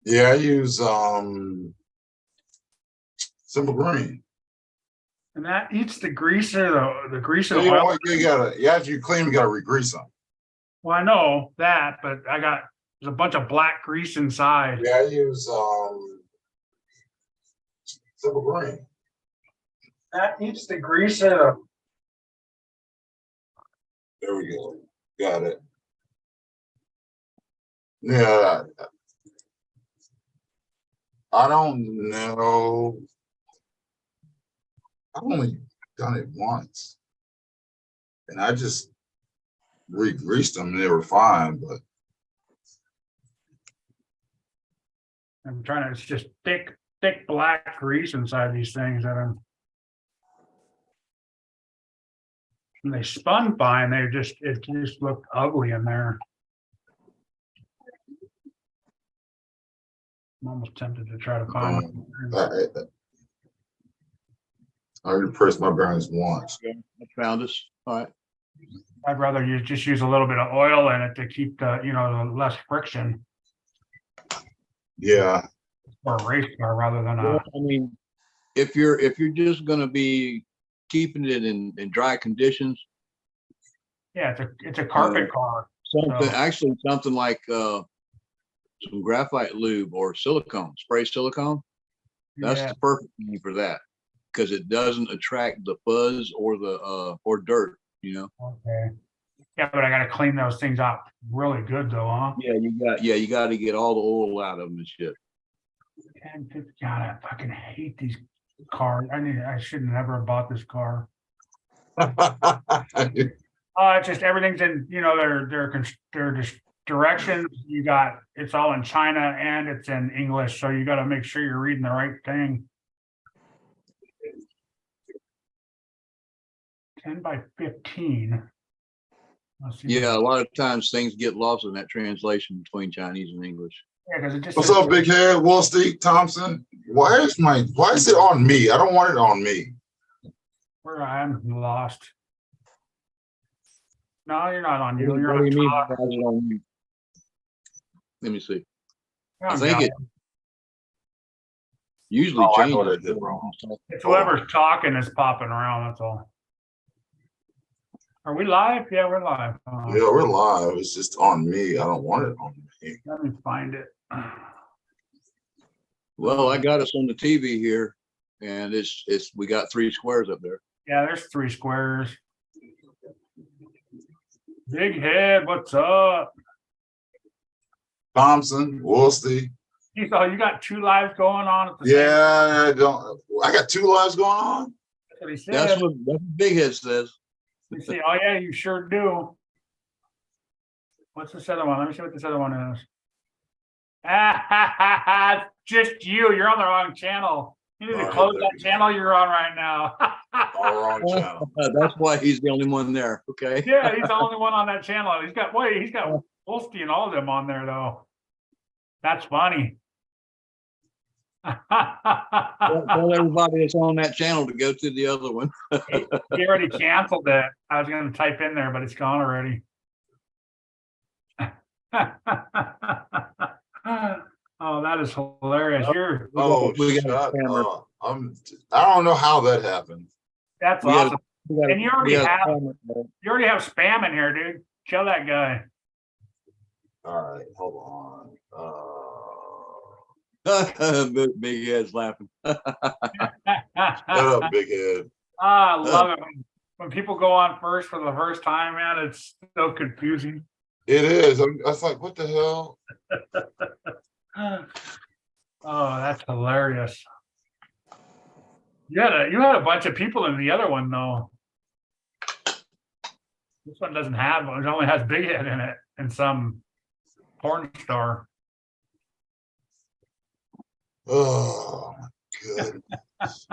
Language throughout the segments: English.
Yeah, I use Simple Green. And that eats the grease or the grease So and oil. you gotta, yeah, after you clean, you gotta re-grease them. Well, I know that, but there's a bunch of black grease inside. Yeah, I use Simple Green. That eats the grease or There we go. Got it. Yeah, I don't know. I've only done it once, and I just re-greased them and they were fine. But I'm trying to, it's just thick black grease inside these things that I'm. And they spun fine. It just looked ugly in there. I'm almost tempted to try to find one. I already pressed my bearings once. I found us. All right. I'd rather you just use a little bit of oil in it to keep the, the less friction Yeah. for a race car rather than Well, I mean, if you're just going to be keeping it in dry conditions, yeah, it's a carpet car. something like some graphite lube or silicone, spray silicone. That's the perfect thing for that, because it doesn't attract the fuzz or the or dirt, Okay. Yeah, but I got to clean those things up really good though, huh? Yeah, you got to get all the oil out of them and shit. God, I fucking hate these cars. I should never have bought this car. It's just everything's in, their just directions. It's all in China and it's in English, so you got to make sure you're reading the right thing. 10 by 15. Yeah, a lot of times things get lost in that translation between Chinese and English. Yeah, because it just. What's up, big head? Will Steve Thompson? Why is it on me? I don't want it on me. Where I'm lost. No, you're not on you. What You're do you mean on you? Let me see. I think it usually I know changes. what I did wrong. It's whoever's talking is popping around. That's all. Are we live? Yeah, we're live. Yeah, we're live. It's just on me. I don't want it on me. Let me find it. Well, I got us on the TV here, and we got 3 squares up there. Yeah, there's 3 squares. Big head, what's up? Thompson, Woolsey. You got 2 lives going on at the same. I got 2 lives going on. That's what he said. That's what Big Head says. You see, oh yeah, you sure do. What's this other one? Let me see what this other one is. Just you. You're on the wrong channel. You need to close that channel you're on right now. All wrong channel. That's why he's the only one there. Okay. Yeah, he's the only one on that channel. He's got Wolfie and all of them on there though. That's funny. Tell everybody that's on that channel to go to the other one. He already canceled it. I was going to type in there, but it's gone already. Oh, that is hilarious. I don't know how that happened. That's awesome. And you already have spam in here, dude. Kill that guy. All right, hold on. Big Head's laughing. Shut up, Big Head. I love it when people go on first for the first time, man. It's so confusing. It is. I was like, what the hell? Oh, that's hilarious. You had a bunch of people in the other one though. This one doesn't have one. It only has Big Head in it and some porn star. Oh my goodness.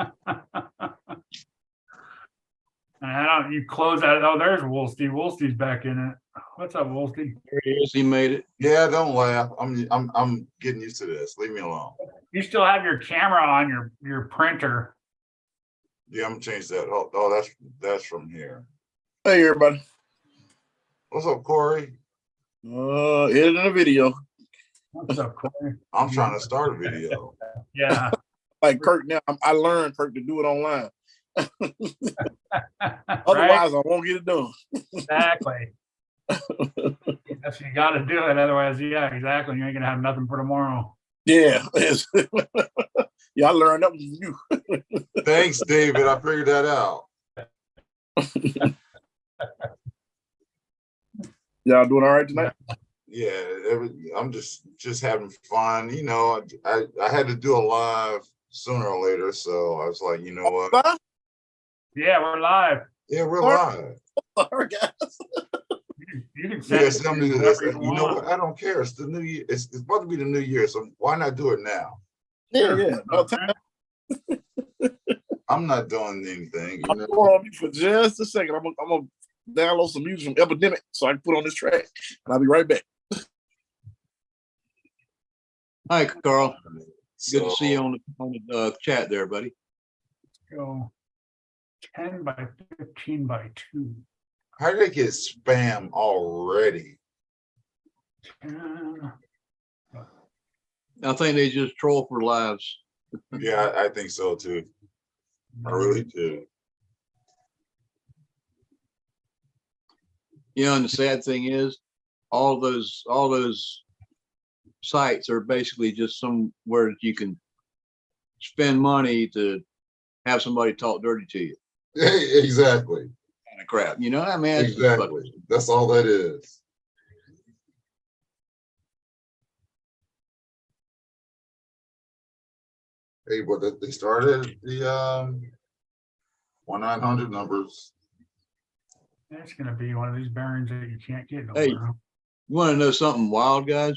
You close that. Oh, there's Woolsey. Woolsey's back in it. What's up, Woolsey? There he is. He made it. Yeah, don't laugh. I'm getting used to this. Leave me alone. You still have your camera on your printer. Yeah, I'm gonna change that. Oh, that's from here. Hey everybody. What's up, Corey? Editing a video. What's up, Corey? I'm trying to start a video. Yeah. Like Kirk now, I learned Kirk to do it online. Right? Otherwise, I won't get it done. Exactly. That's you got to do it. Otherwise, yeah, exactly. You ain't gonna have nothing for tomorrow. Yeah. Yeah, I learned that from you. Thanks, David. I figured that out. Y'all doing all right tonight? Yeah, I'm just having fun. You know, I had to do a live sooner or later, so I was like, you know what? Bye. Yeah, we're live. Yeah, we're live. Sorry, guys. You can Yeah, send so it I'm to gonna do this. whoever You know want. what? I don't care. It's the new year. It's about to be the new year, so why not do it now? Yeah, yeah. No time. I'm not doing anything. You I'm know? going on you for just a second. I'm gonna download some music from Epidemic so I can put on this track, and I'll be right back. Hi, Carl. Good to So, see you on the chat there, buddy. Go 10 by 15 by 2. how did they get spam already? 10. I think they just troll for lives. Yeah, I think so too. I really do. You know, and the sad thing is, all those sites are basically just somewhere that you can spend money to have somebody talk dirty to you. Exactly. Kind of crap, you know. I mean, it's just Exactly. That's all that is. Hey, but they started the 1-900 numbers. That's gonna be one of these bearings that you can't get Hey. nowhere. You want to know something wild, guys?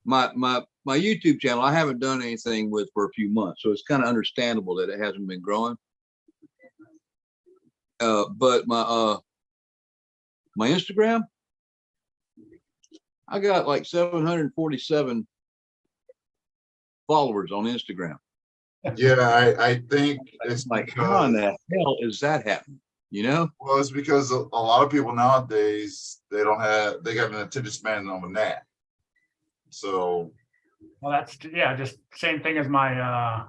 My YouTube channel, I haven't done anything with for a few months, so it's kind of understandable that it hasn't been growing. But my Instagram, I got like 747 followers on Instagram. Yeah, I think it's Like, how in because, the hell is that happening? You know? well, it's because a lot of people nowadays they got an attention span of a gnat. So Well, that's just same thing as my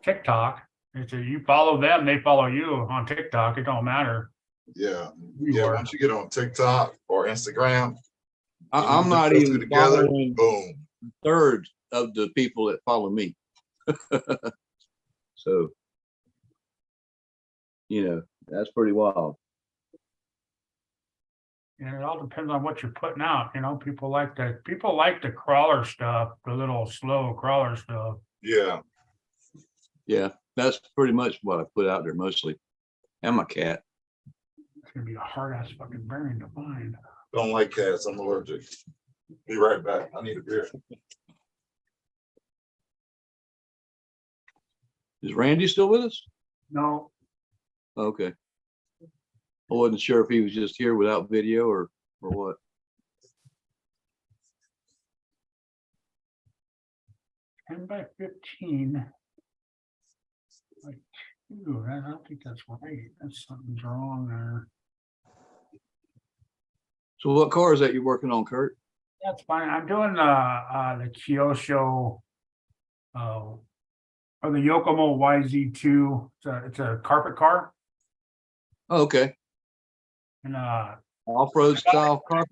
TikTok. It's you follow them, they follow you on TikTok. It don't matter. yeah, You yeah. are. Once you get on TikTok or Instagram, I'm you not put those even two together. following Boom. a third of the people that follow me. So, you know, that's pretty wild. And it all depends on what you're putting out. You know, people like the crawler stuff, the little slow crawler stuff. Yeah. Yeah, that's pretty much what I put out there mostly. And my cat. It's gonna be a hard ass fucking bearing to find. Don't like cats. I'm allergic. Be right back. I need a beer. Is Randy still with us? No, Okay. I wasn't sure if he was just here without video or what. ten by 15. Like 2. I don't think that's right. That's something's wrong there. So what car is that you're working on, Kurt? That's fine. I'm doing the Kyosho or the Yokomo YZ2. It's a carpet car. Oh, okay. And Off-road style carpet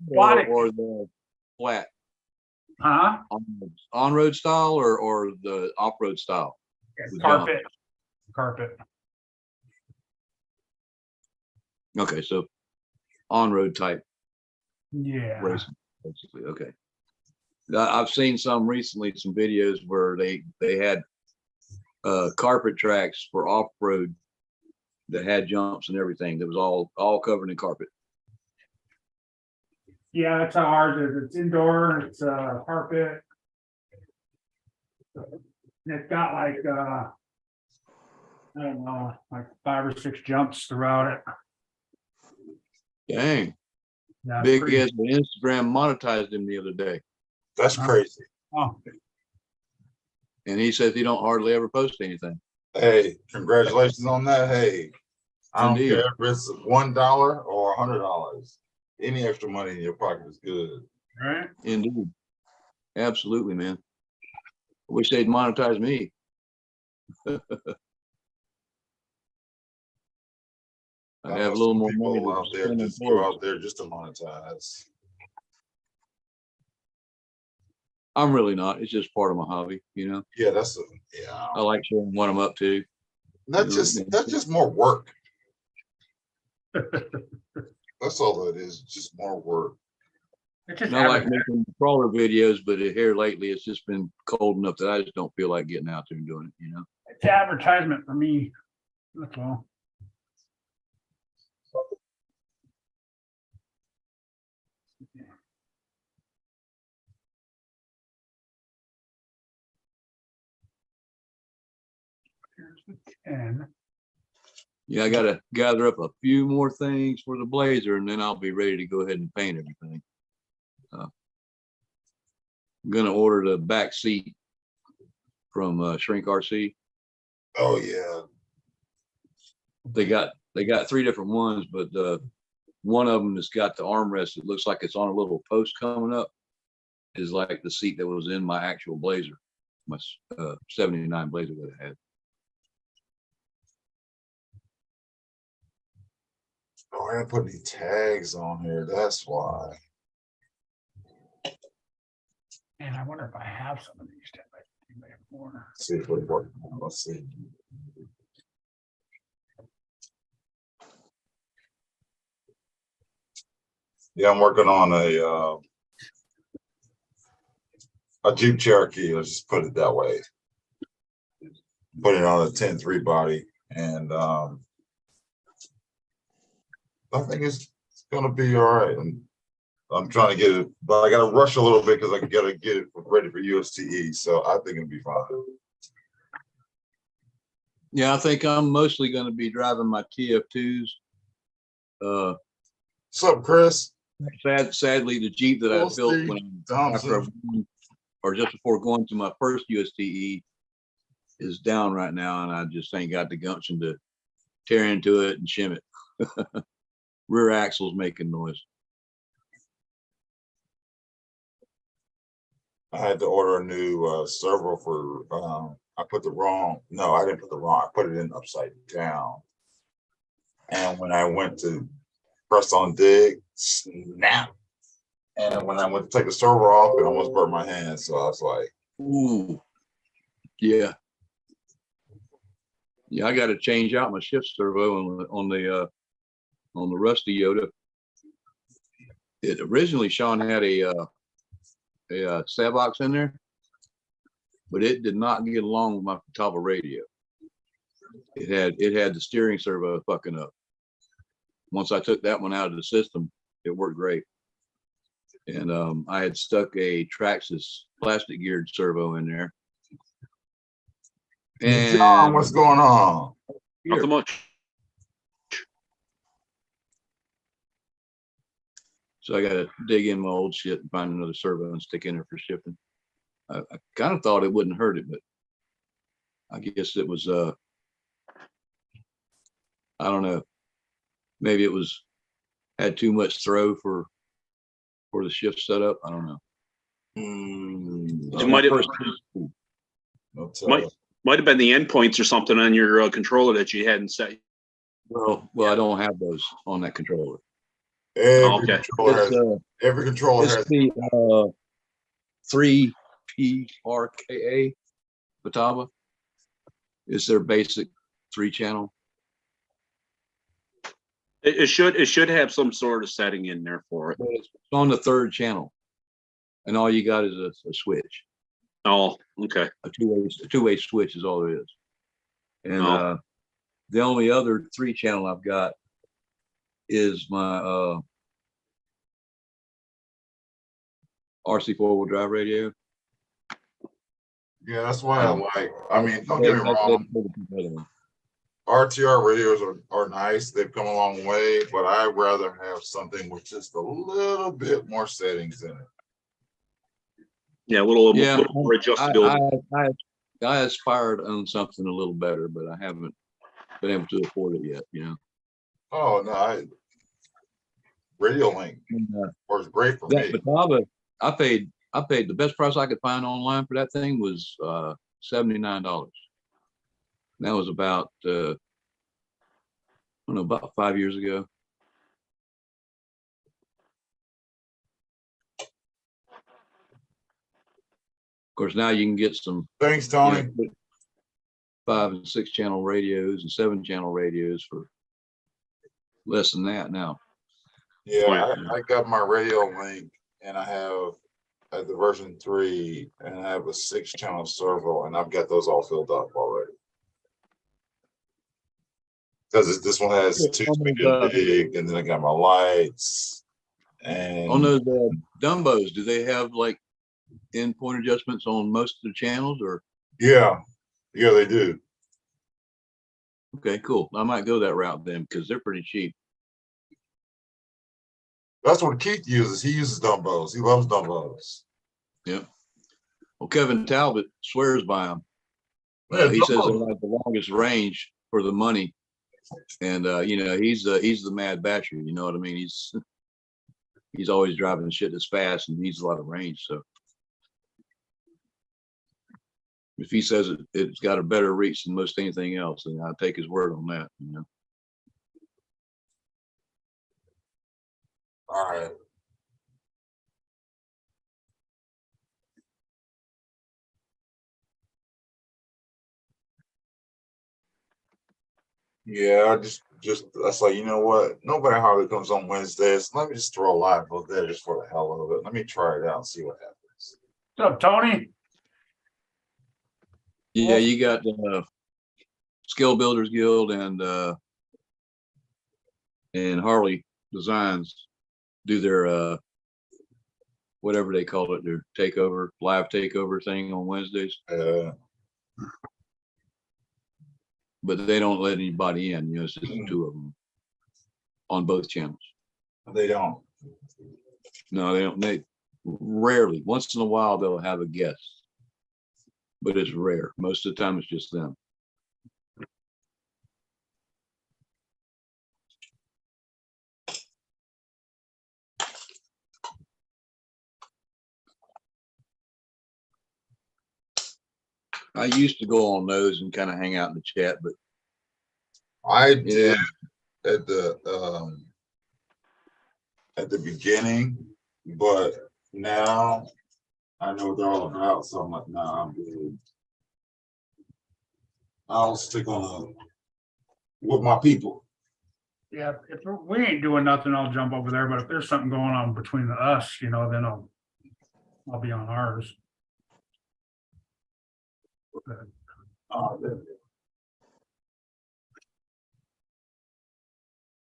or the flat? huh? On-road style or the off-road style? Carpet. Carpet. Okay, so on-road type Yeah. racing, basically. Okay. I've seen some recently, some videos where they had carpet tracks for off-road that had jumps and everything that was all covered in carpet. Yeah, that's how ours is. It's indoor, it's carpet. And it's got like I don't know, like 5 or 6 jumps throughout it. Dang. Yeah, it's Big pretty- as Instagram monetized him the other day. That's crazy. Oh, And he says he don't hardly ever post anything. Hey, congratulations on that. Hey, I don't Indeed. care if it's $1 or $100. Any extra money in your pocket is good. right. Indeed. Absolutely, man. I wish they'd monetize me. I have a little more money people out there just go out there just to monetize. I'm really not. It's just part of my hobby, you know. Yeah, I like showing what I'm up to. That's just more work. That's all it is, just more work. It's just Not like making crawler videos, but here lately it's just been cold enough that I just don't feel like getting out there and doing it, you know. It's advertisement for me. That's all. Here's the 10. Yeah, I got to gather up a few more things for the Blazer, and then I'll be ready to go ahead and paint everything. I'm going to order the back seat from Shrink RC. Oh yeah. They got 3 different ones, but one of them has got the armrest. It looks like it's on a little post coming up. Is like the seat that was in my actual Blazer, my 79 Blazer that I had. Oh, I didn't put any tags on here. That's why. And I wonder if I have some of these. More. Let's see if we work. Let's see. Yeah, I'm working on a Jeep Cherokee. Let's just put it that way. Put it on a 10.3 body, and I think it's gonna be all right. I'm trying to get it, but I got to rush a little bit because I got to get it ready for USTE. So I think it'll be fine. Yeah, I think I'm mostly going to be driving my TF2s. What's up, Chris? Sadly, the Jeep that I built or just before going to my first USTE is down right now, and I just ain't got the gumption to tear into it and shim it. Rear axle's making noise. I had to order a new servo for, I put the wrong, no, I didn't put the wrong, I put it in upside down. And when I went to press on dig, snap. And when I went to take the servo off, it almost burnt my hand. So I was like, ooh, yeah. Yeah, I got to change out my shift servo on the Rusty Yoda. It originally, Sean had a Savox in there, but it did not get along with my Catawba radio. It had the steering servo fucking up. Once I took that one out of the system, it worked great. And I had stuck a Traxxas plastic geared servo in there. And John, what's going on? Not much. So I got to dig in my old shit and find another servo and stick in there for shifting. I kind of thought it wouldn't hurt it, but I guess it was, I don't know. Maybe it had too much throw for the shift setup. I don't know. It might have been the endpoints or something on your controller that you hadn't set. Well, I don't have those on that controller. Every controller has the 3PRKA Catawba. It's their basic 3-channel. It should have some sort of setting in there for it. But it's on the 3rd channel, and all you got is a switch. Oh, okay. A two-way switch is all it is. And the only other 3-channel I've got is my RC 4-wheel drive radio. Yeah, that's why I like. I mean, don't get me wrong. RTR radios are nice. They've come a long way, but I'd rather have something with just a little bit more settings in it. Yeah, a little more adjustability. I aspired on something a little better, but I haven't been able to afford it yet, you know. Oh no, Radio Link works great for me. Catawba, I paid I paid the best price I could find online for that thing was $79. That was about I don't know, about 5 years ago. Of course, now you can get some Thanks, Tony. 5 and 6 channel radios and 7 channel radios for less than that now. Yeah, I got my radio link, and I have at the version 3, and I have a 6-channel servo, and I've got those all filled up already. Because this one has 2 big, and then I got my lights. And on those Dumbos, do they have like endpoint adjustments on most of the channels, or? Yeah, they do. Okay, cool. I might go that route then because they're pretty cheap. That's what Keith uses. He uses Dumbos. He loves Dumbos. Yep. Well, Kevin Talbot swears by them. Yeah, He says Dumbos. they have the longest range for the money, and he's the Mad Batcher. You know what I mean? He's always driving shit that's fast and needs a lot of range. So if he says it's got a better reach than most anything else, then I'll take his word on that. All right. Yeah, I just that's like, you know what? Nobody hardly comes on Wednesdays. Let me just throw a live book there just for the hell of it. Let me try it out and see what happens. What's up, Tony? Yeah, you got the Skill Builders Guild and Harley Designs do their whatever they call it, their live takeover thing on Wednesdays. But they don't let anybody in. It's just the 2 of them on both channels. They don't. No, they don't. They rarely. Once in a while they'll have a guest, but it's rare. Most of the time it's just them. I used to go on those and kind of hang out in the chat, but I did at the beginning, but now I know what they're all about, so I'm like, nah, I'm good. I'll stick on with my people. Yeah, if we ain't doing nothing, I'll jump over there. But if there's something going on between us, then I'll be on ours.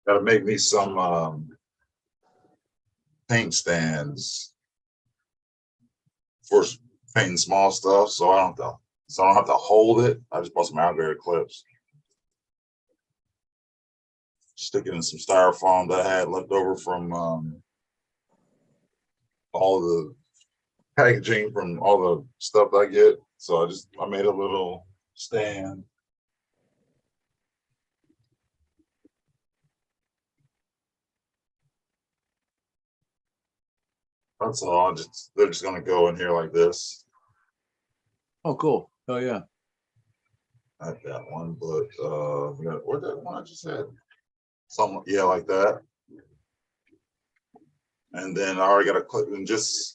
Gotta make me some paint stands for painting small stuff, so I don't have to hold it. I just bought some alligator clips. Stick it in some styrofoam that I had left over from all the packaging from all the stuff I get. So I made a little stand. That's all. They're just gonna go in here like this. oh, cool. Oh yeah. I have that one, but what that one I just had? Something, yeah, like that. And then I already got a clip and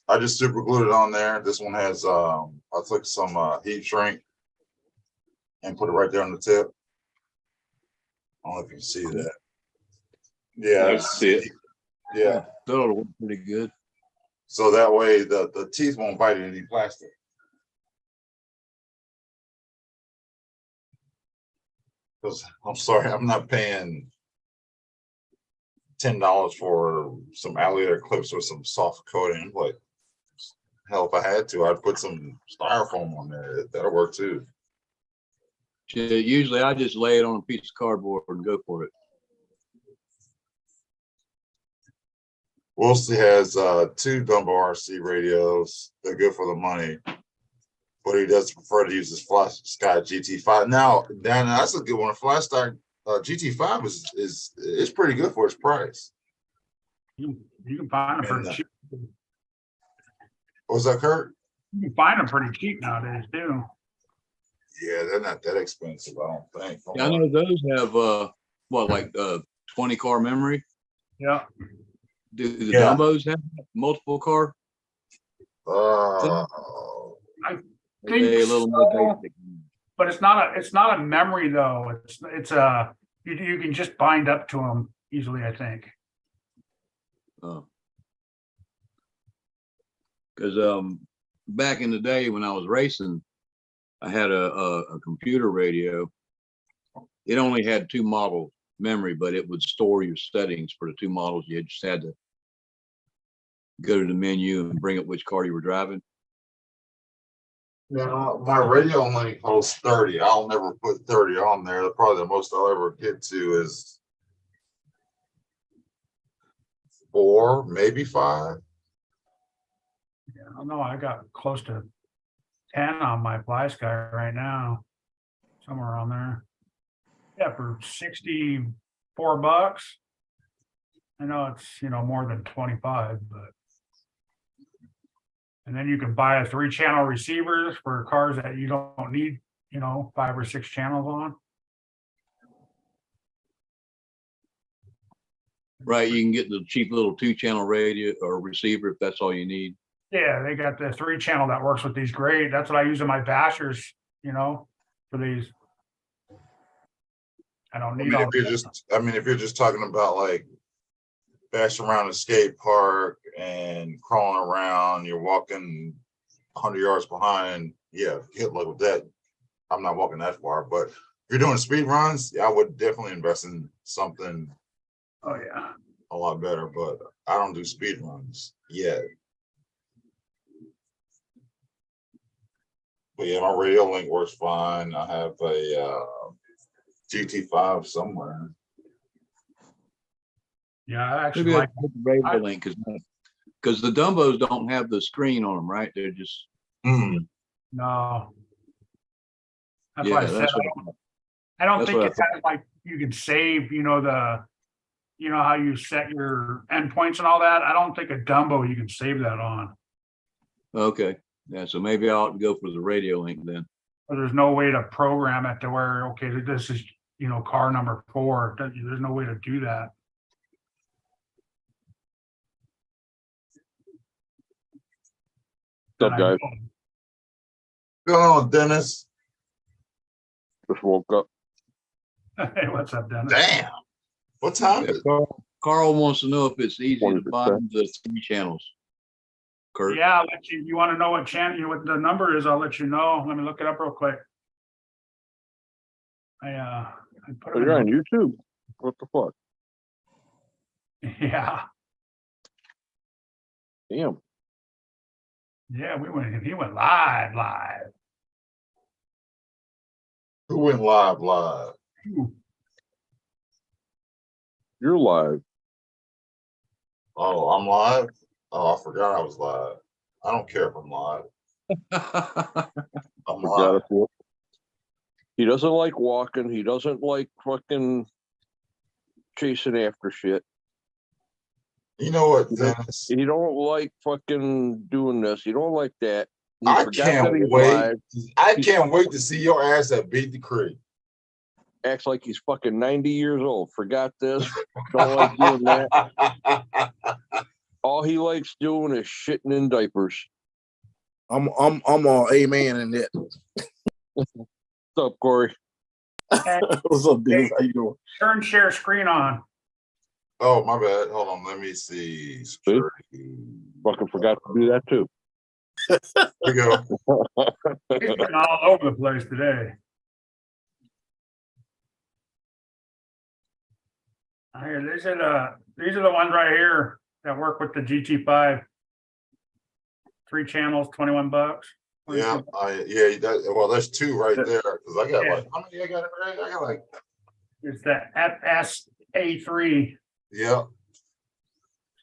I just super glued it on there. This one has I took some heat shrink and put it right there on the tip. I don't know if you can see that. Yeah, I see it. Yeah. That'll work pretty good. So that way the teeth won't bite any plastic. Because I'm sorry, I'm not paying $10 for some alligator clips with some soft coating. Like, hell, if I had to, I'd put some styrofoam on there. That'll work too. Usually I just lay it on a piece of cardboard and go for it. Wolsey has 2 Dumbo RC radios. They're good for the money, but he does prefer to use his Fly Sky GT5. Now, Dan, that's a good one. Fly Sky GT5 is pretty good for its price. You can find them for cheap. Was that Kurt? You can find them pretty cheap nowadays too. Yeah, they're not that expensive, I don't think. Yeah, I know those have what, like 20 car memory. Yeah. Do the Yeah. Dumbos have multiple car? Uh, I Or are they a little more so. basic? But it's not a memory though. It's you can just bind up to them easily, I think. Because back in the day when I was racing, I had a computer radio. It only had 2 model memory, but it would store your settings for the 2 models. You just had to go to the menu and bring up which car you were driving. yeah, my radio only holds 30. I'll never put 30 on there. Probably the most I'll ever get to is 4, maybe 5. Yeah, I don't know. I got close to 10 on my Fly Sky right now, somewhere around there. Yeah, for $64. I know it's more than 25, but. And then you can buy a 3-channel receivers for cars that you don't need, 5 or 6 channels on. Right, you can get the cheap little 2-channel radio or receiver if that's all you need. Yeah, they got the 3-channel that works with these great. That's what I use in my bashers, for these. I don't need all. If you're just talking about like bashing around a skate park and crawling around, you're walking 100 yards behind. Yeah, good luck with that. I'm not walking that far, but if you're doing speed runs, yeah, I would definitely invest in something. Oh yeah, a lot better, but I don't do speed runs yet. But yeah, my radio link works fine. I have a GT5 somewhere. yeah. I actually Maybe I like. put the radio link because the Dumbos don't have the screen on them, right? They're just No. That's why I said that's I don't that's think what it has like you can save, how you set your endpoints and all that. I don't think a Dumbo you can save that on. okay. Yeah, so maybe I ought to go for the radio link then. But there's no way to program it to where, okay, this is, car number 4. There's no way to do that. What's up, guys? What's going on, Dennis? Just woke up. Hey, what's up, Dennis? Damn. What time Yeah, is it? Carl wants to know if it's easy to 20%. find the 3 channels. Kurt? Yeah, I'll let you want to know what channel, what the number is, I'll let you know. Let me look it up real quick. I put Oh, it you're in. on YouTube. What the fuck? Yeah. Damn. Yeah, he went live. Who went live? Ooh. You're live. Oh, I'm live? Oh, I forgot I was live. I don't care if I'm live. I'm Forgot live. it. He doesn't like walking. He doesn't like fucking chasing after shit. You know what, Dennis? He don't like fucking doing this. He don't like that. He I forgot that can't he's wait. live. I can't wait to see your ass at Beat the Creek. Acts like he's fucking 90 years old. Forgot this. Don't like doing that. All he likes doing is shitting in diapers. I'm all amen in that. What's up, Corey? What's up, Dennis? How you doing? Turn share screen on. Oh, my bad. Hold on. Let me see. Security. Fucking forgot to do that too. Here we go. He's been all over the place today. Here, these are the ones right here that work with the GT5. 3 channels, $21. Yeah, well, there's 2 right there because I got like how many I got? I got like It's the FSA3. yeah.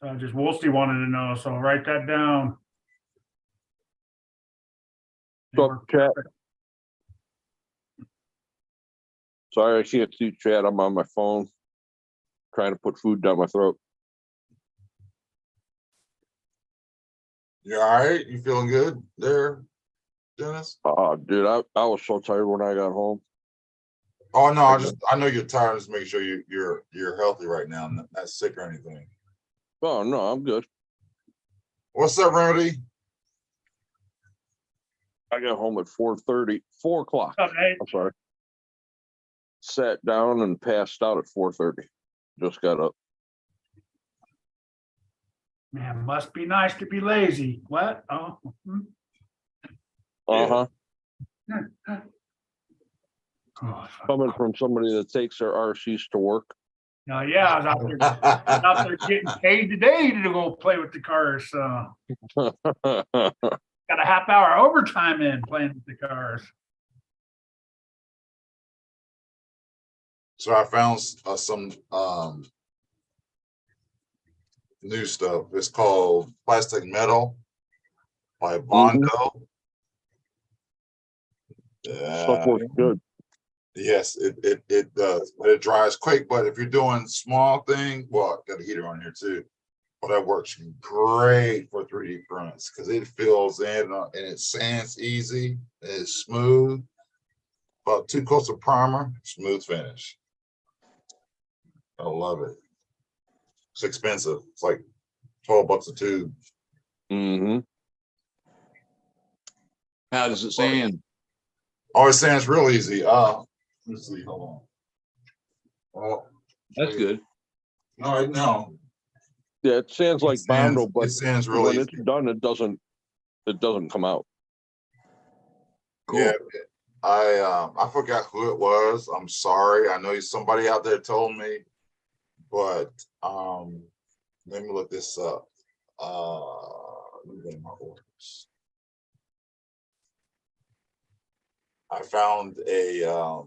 So just Woolsey wanted to know, so write that down. What's up, chat? Sorry, I can't see chat. I'm on my phone trying to put food down my throat. You all right? You feeling good there, Dennis? Dude, I was so tired when I got home. Oh no, I know you're tired. Just making sure you're healthy right now, not sick or anything. Oh no, I'm good. What's up, Remedy? I got home at 4:30, 4 o'clock. What's up, Nate? I'm sorry. Sat down and passed out at 4:30. Just got up. Man, must be nice to be lazy. What? Oh, Uh-huh. oh, Coming from somebody that takes their RCs to work. no, yeah, I was out there getting paid today to go play with the cars. So got a half hour overtime in playing with the cars. So I found some new stuff. It's called Plastic Metal by Bondo. Stuff works good. Yes, it does, but it dries quick. But if you're doing small thing, well, got a heater on here too. But that works great for 3D prints because it fills in and it sands easy. It's smooth. About 2 coats of primer, smooth finish. I love it. It's expensive. It's like $12 a tube. Mm-hmm. How does it sand? Oh, it sands real easy. Let's see. Hold on. Oh, That's good. No. Yeah, it sounds like Bondo, but it sands real when easy. it's done, it doesn't come out. Cool. Yeah, I forgot who it was. I'm sorry. I know somebody out there told me, but let me look this up. Let me get my orders. I found a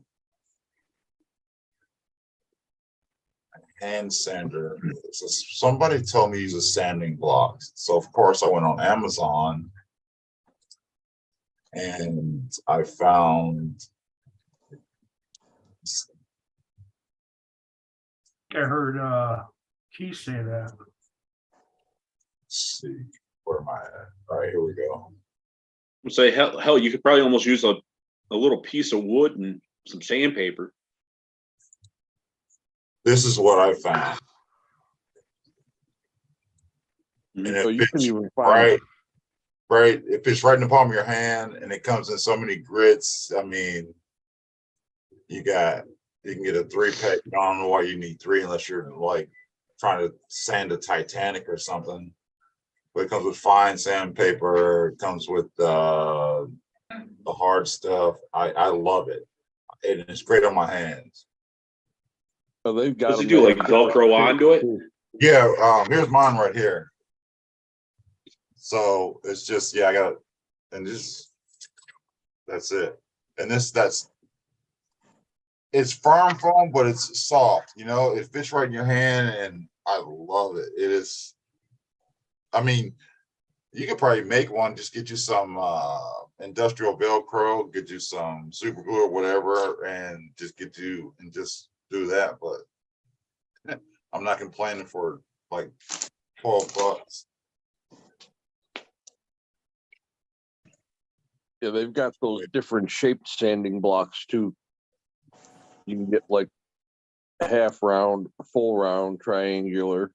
hand sander. So somebody told me use a sanding block. So of course I went on Amazon and I found. I heard Keith say that. Let's see, where am I at? All right, here we go. Say hell, you could probably almost use a little piece of wood and some sandpaper. This is what I found. And So you can even find right. It fits right in the palm of your hand, and it comes in so many grits. I mean, you can get a 3-pack. I don't know why you need 3 unless you're like trying to sand a Titanic or something. But it comes with fine sandpaper. It comes with the hard stuff. I love it, and it's great on my hands. So they've got. Does he do like Velcro onto it? Yeah. Here's mine right here. So it's just, yeah, I got it. And that's it. And it's firm foam, but it's soft, it fits right in your hand and I love it. It is, I mean, you could probably make one, just get you some industrial Velcro, get you some super glue or whatever, and just do that. But I'm not complaining for like $12. Yeah, they've got those different shaped sanding blocks too. You can get like half round, full round, triangular.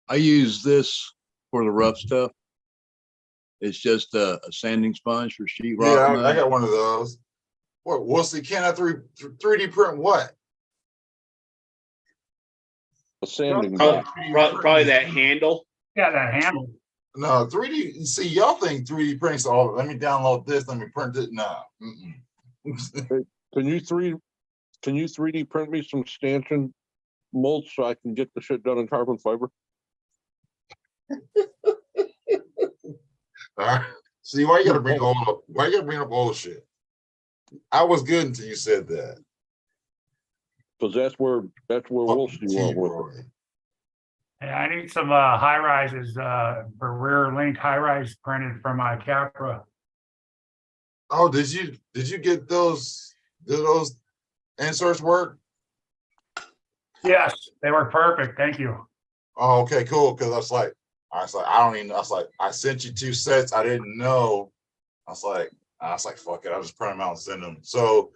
I use this for the rough stuff. It's just a sanding sponge for sheetrock. Yeah, I got one of those. What? Wesley, can I 3D print what? A sanding Probably, block. probably that handle. Yeah, that handle. No, 3D. See, y'all think 3D prints all. Let me download this. Let me print it. No. Can you 3D print me some stanchion molds so I can get the shit done in carbon fiber? All right. See, why you gotta bring up all the shit? I was good until you said that. Because that's where we'll see what with it. Hey, I need some high rises for rear link high rise printed from my Capra. Oh, did you get those? Did those inserts work? Yes, they were perfect. Thank you. Oh, okay, cool. Because I was like, I was like, I don't even. I was like, I sent you 2 sets. I didn't know. I was like, fuck it. I'll just print them out and send them. So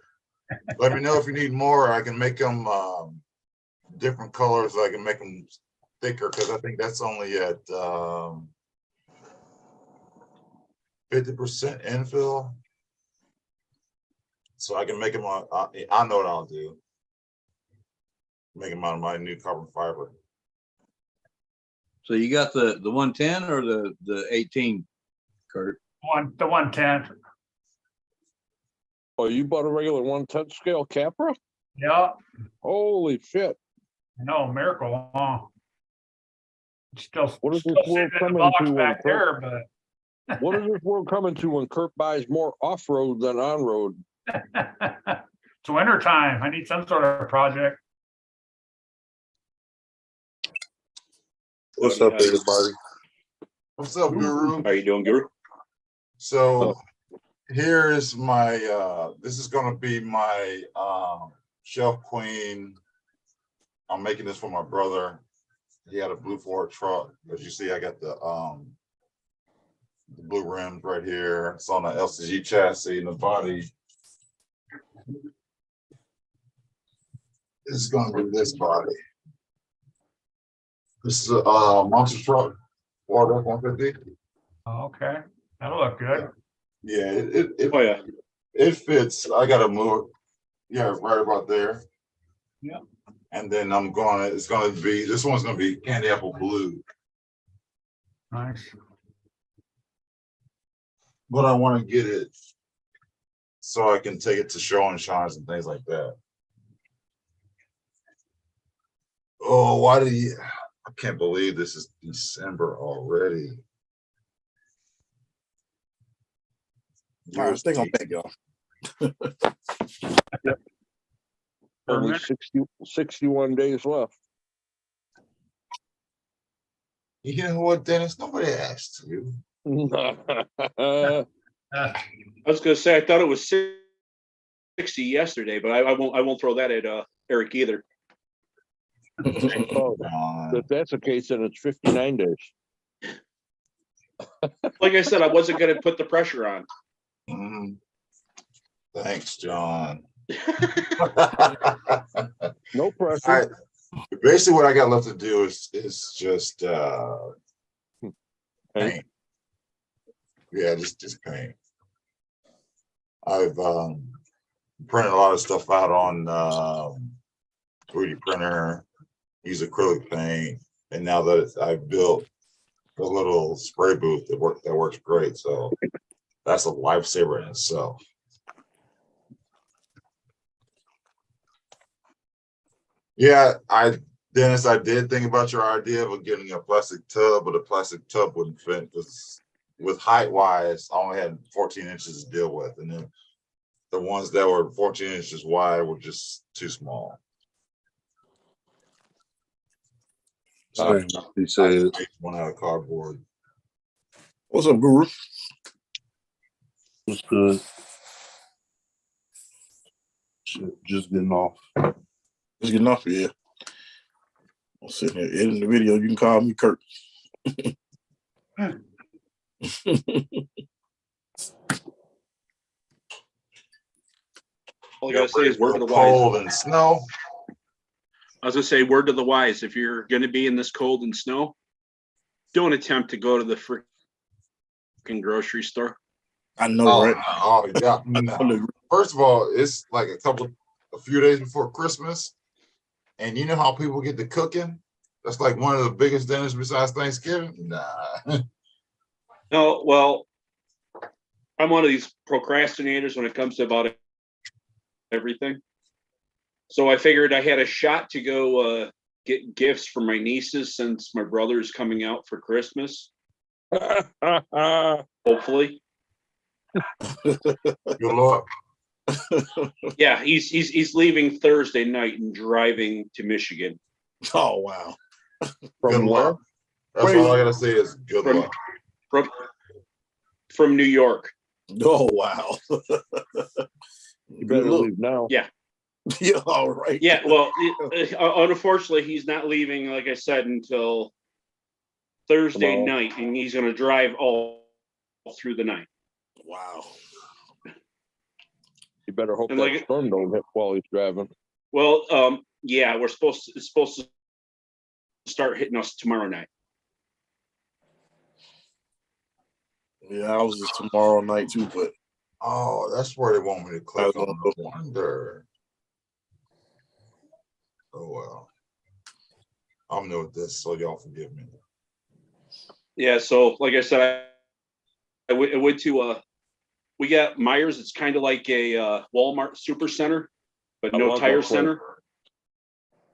let me know if you need more. I can make them different colors. I can make them thicker because I think that's only at 50% infill. So I can make them on. I know what I'll do. Make them out of my new carbon fiber. So you got the 110 or the 18, Kurt? The 110. Oh, you bought a regular 1/10 scale Capra? Yeah, Holy shit. no miracle. Huh? Still, What is still this sitting world in the coming box to back when there, but What is this world coming to when Kurt buys more off-road than on-road? it's winter time. I need some sort of project. What's up, everybody? What's up, Guru? How you doing, Guru? So here is my this is gonna be my shelf queen. I'm making this for my brother. He had a blue Ford truck. As you see, I got the blue rims right here. It's on the LCG chassis and the body. This is gonna be this body. This is a monster truck, Ford F-150. Okay, that'll look good. Yeah, Oh yeah. it fits. I gotta move it. Yeah, right about there. Yeah. And then it's gonna be, this one's gonna be candy apple blue. Nice. But I want to get it so I can take it to show and shines and things like that. Oh, why do you? I can't believe this is December already. All right, stay on back, y'all. Only 61 days left. You know what, Dennis? Nobody asked you. Uh, I was gonna say I thought it was 60 yesterday, but I won't throw that at Eric either. Oh, if that's the case, then it's 59 days. Like I said, I wasn't gonna put the pressure on. Mhm. Thanks, John. No pressure. Basically what I got left to do is just paint. Yeah, just paint. I've printed a lot of stuff out on 3D printer, use acrylic paint, and now that I've built a little spray booth that works great. So that's a lifesaver in itself. Yeah, Dennis, I did think about your idea of getting a plastic tub, but a plastic tub wouldn't fit because with height wise, I only had 14 inches to deal with. And then the ones that were 14 inches wide were just too small. So He said, I made one out of cardboard. What's up, Guru? "What's good?" Shit, just getting off. Just getting off here. I'm sitting here editing the video. You can call me Kurt. All I gotta say is word to the Cold wise. and snow. I was gonna say word to the wise. If you're gonna be in this cold and snow, don't attempt to go to the freaking grocery store. I know, Oh, right? oh yeah. No. First of all, it's like a few days before Christmas, and you know how people get to cooking. That's like one of the biggest dinners besides Thanksgiving. Nah. No, well, I'm one of these procrastinators when it comes to about everything. So I figured I had a shot to go get gifts for my nieces since my brother is coming out for Christmas. Hopefully. Good luck. Yeah, he's leaving Thursday night and driving to Michigan. Oh, wow. Good luck. That's all I gotta say is good luck. From New York. Oh, wow. You better leave now. Yeah. Yeah, all right. Yeah, well, unfortunately, he's not leaving, like I said, until Thursday Tomorrow. night, and he's going to drive all through the night. Wow. You better hope And that like- storm don't hit while he's driving. Well, yeah, it's supposed to start hitting us tomorrow night. Yeah, I was just tomorrow night too, but Oh, that's where they want me to click on. No wonder. Oh well. I'm new with this, so y'all forgive me. Yeah, so like I said, I went to we got Myers. It's kind of like a Walmart super center, but I no love tire that place. center.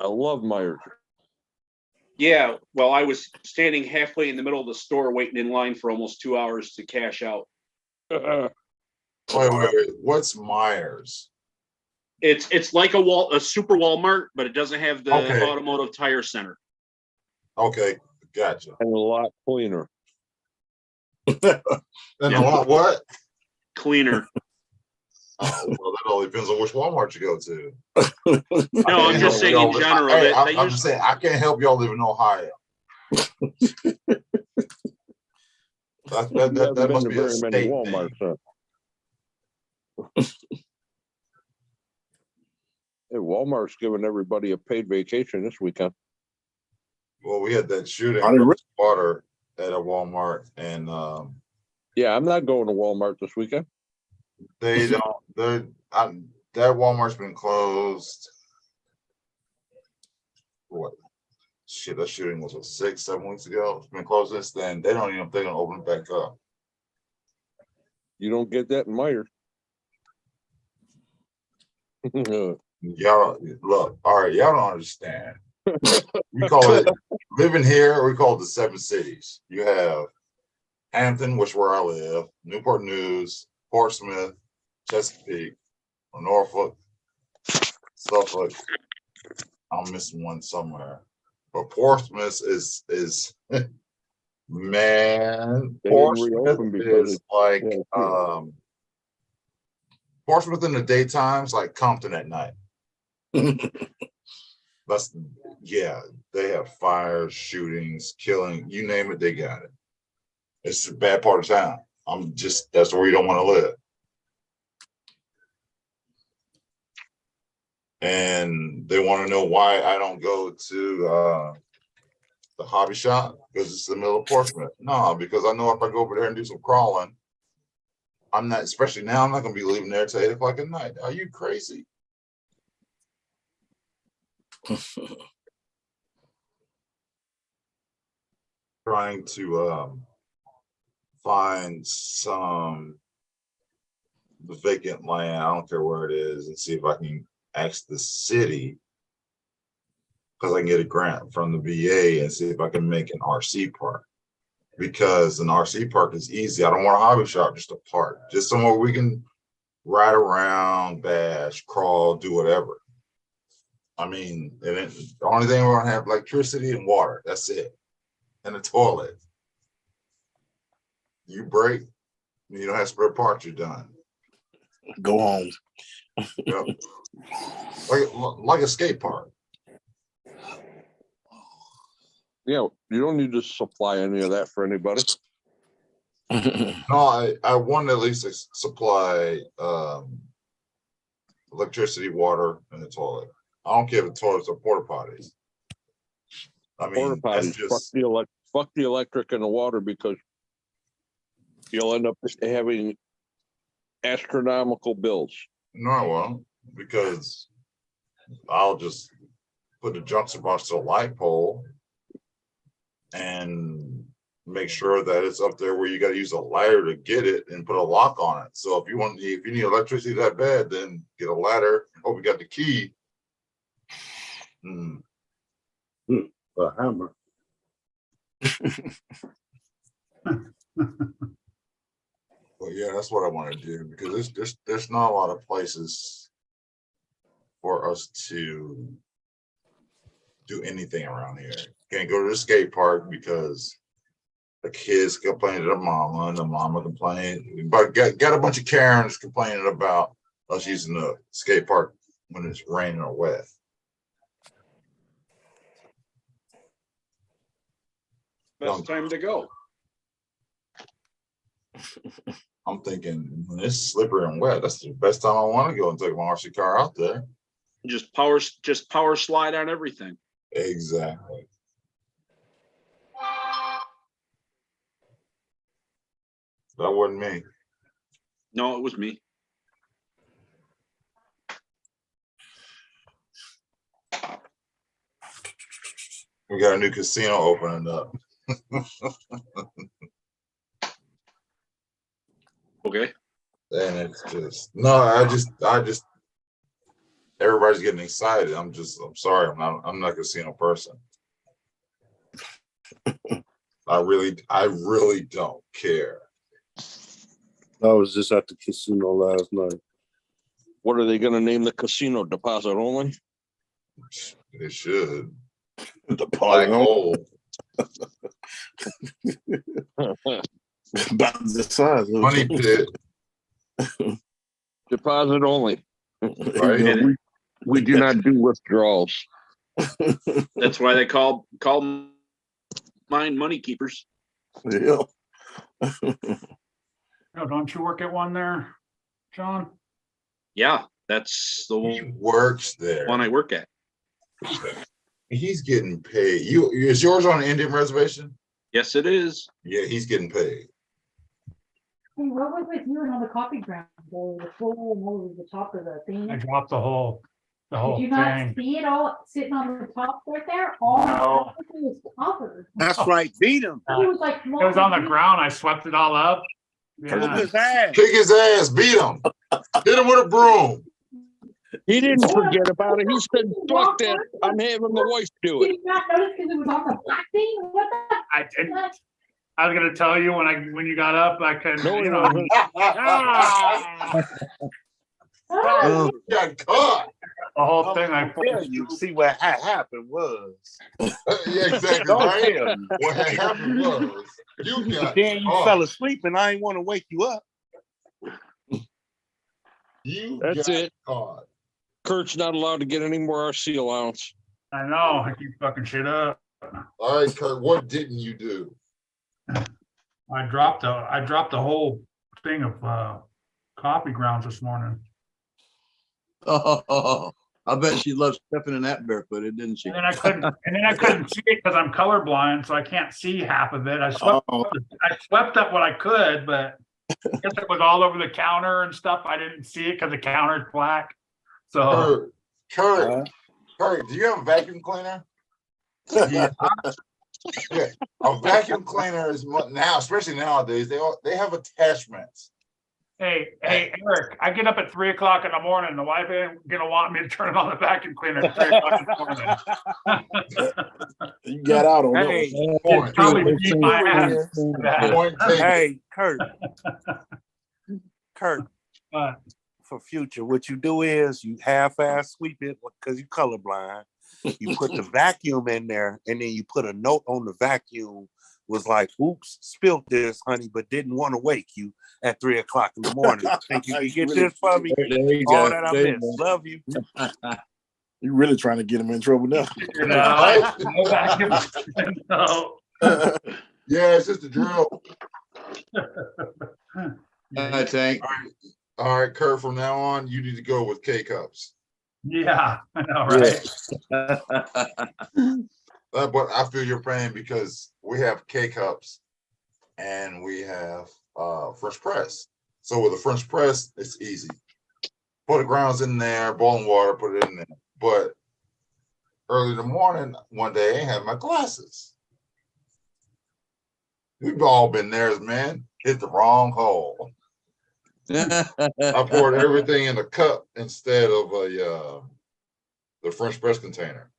I love Myers. Yeah, well, I was standing halfway in the middle of the store waiting in line for almost 2 hours to cash out. Wait. What's Myers? It's like a super Walmart, but it doesn't have the Okay. automotive tire center. Okay, gotcha. And a lot cleaner. And a lot what? Cleaner. Oh, well, that all depends on which Walmart you go to. No, I'm just saying in general. Hey, They I'm use- just saying I can't help y'all live in Ohio. That You haven't must been to be a very state many thing. Walmarts, huh? Hey, Walmart's giving everybody a paid vacation this weekend. Well, we had that shooting Are they really? water at a Walmart, and Yeah, I'm not going to Walmart this weekend. they don't. That Walmart's been closed. What? Shit, that shooting was 6, 7 weeks ago. It's been closed since then. They don't even know if they're gonna open it back up. You don't get that in Myers. Y'all look, all right, y'all don't understand. We call it living here, we call it the 7 cities. You have Hampton, which is where I live, Newport News, Portsmouth, Chesapeake, Norfolk, Suffolk. I'm missing one somewhere. But Portsmouth is man, They didn't Portsmouth reopen because is like yeah, Portsmouth in the daytime is like Compton at night. That's yeah, they have fires, shootings, killing, you name it, they got it. It's a bad part of town. That's where you don't want to live. And they want to know why I don't go to the hobby shop because it's the middle of Portsmouth. No, because I know if I go over there and do some crawling, I'm not, especially now, I'm not going to be leaving there till 8 o'clock at night. Are you crazy? Trying to find some vacant land, I don't care where it is, and see if I can ask the city, because I can get a grant from the VA and see if I can make an RC park. Because an RC park is easy. I don't want a hobby shop, just a park, just somewhere we can ride around, bash, crawl, do whatever. I mean, and the only thing we're gonna have electricity and water. That's it, and a toilet. You break, you don't have spare parts. You're done. Go home. Yep. like a skate park. yeah, you don't need to supply any of that for anybody. No, I want to at least supply electricity, water, and the toilet. I don't care if the toilets are porta potties. I mean, Porta that's potties, just fuck the electric and the water, because you'll end up having astronomical bills. no, I won't, because I'll just put the junction box to a light pole and make sure that it's up there where you got to use a ladder to get it and put a lock on it. So if you need electricity that bad, then get a ladder. Hope you got the key. A hammer. But yeah, that's what I want to do, because there's not a lot of places for us to do anything around here. Can't go to the skate park because the kids complain to the mama, and the mama complain. But got a bunch of Karens complaining about us using the skate park when it's raining or wet. best time to go. I'm thinking when it's slippery and wet, that's the best time I want to go and take my RC car out there. Just power slide on everything. Exactly. That wasn't me. No, it was me. We got a new casino opening up. Okay. And it's just no, I just everybody's getting excited. I'm sorry, I'm not a casino person. I really don't care. I was just at the casino last night. What are they going to name the casino? Deposit only? It should. The Black party hole. about the size of Money pit. Deposit only. Right? And We do not do withdrawals. that's why they call mine money keepers. Yeah. No, don't you work at one there, John? Yeah, that's the He works there. one I work at. He's getting paid. Is yours on an Indian reservation? Yes, it is. Yeah, he's getting paid. Hey, what was with you and all the coffee grounds? The full and over the top of the thing? I dropped the whole Did you not thing. see it all sitting on the top right there? All No. the was covered. That's right. Beat him. It was like. It was on the ground. I swept it all up. Whoop Yeah. his ass. Kick his ass, beat him. Hit him with a broom. He didn't forget about it. He said, fuck that. I'm having the wife do Did it. you not notice because it was on the black thing? What the? I didn't. I was gonna tell you when you got up, I couldn't. No, you it know, wasn't. Oh, Got caught. the whole thing. I Tell you. See what happened was. Yeah, exactly. Don't Right? tell you. What had happened was you got Then you caught. fell asleep and I didn't want to wake you up. You That's got it. caught. Kurt's not allowed to get any more RC allowance. I know. I keep fucking shit up. All right, Kurt, what didn't you do? I dropped the whole thing of coffee grounds this morning. Oh, I bet she loves stepping in that barefooted, didn't she? And then I couldn't see it because I'm colorblind, so I can't see half of it. I swept up what I could, but I guess it was all over the counter and stuff. I didn't see it because the counter's black. So Kurt, do you have a vacuum cleaner? yeah, Yeah, a vacuum cleaner is now, especially nowadays, they have attachments. hey, Eric, I get up at 3 o'clock in the morning. The wife ain't gonna want me to turn on the vacuum cleaner at 3 o'clock in the morning. You got out on Hey, that Point, Probably beat my ass. for that. point taken. hey, Kurt. Kurt, But for future, what you do is you half-ass sweep it because you colorblind. You put the vacuum in there, and then you put a note on the vacuum. Was like, oops, spilled this, honey, but didn't want to wake you at 3 o'clock in the morning. Think you can get this for me? There you All go. that I There you miss. go. Love you. You really trying to get him in trouble now. you know, no vacuum. No. Yeah, it's just a drill. Tank. All right, Kurt, from now on, you need to go with K-Cups. Yeah, I know, right? But I feel your pain because we have K-Cups and we have French press. So with a French press, it's easy. Put the grounds in there, boiling water, put it in there. But early in the morning, one day, I ain't had my glasses. We've all been there, man. Hit the wrong hole. I poured everything in a cup instead of the French press container.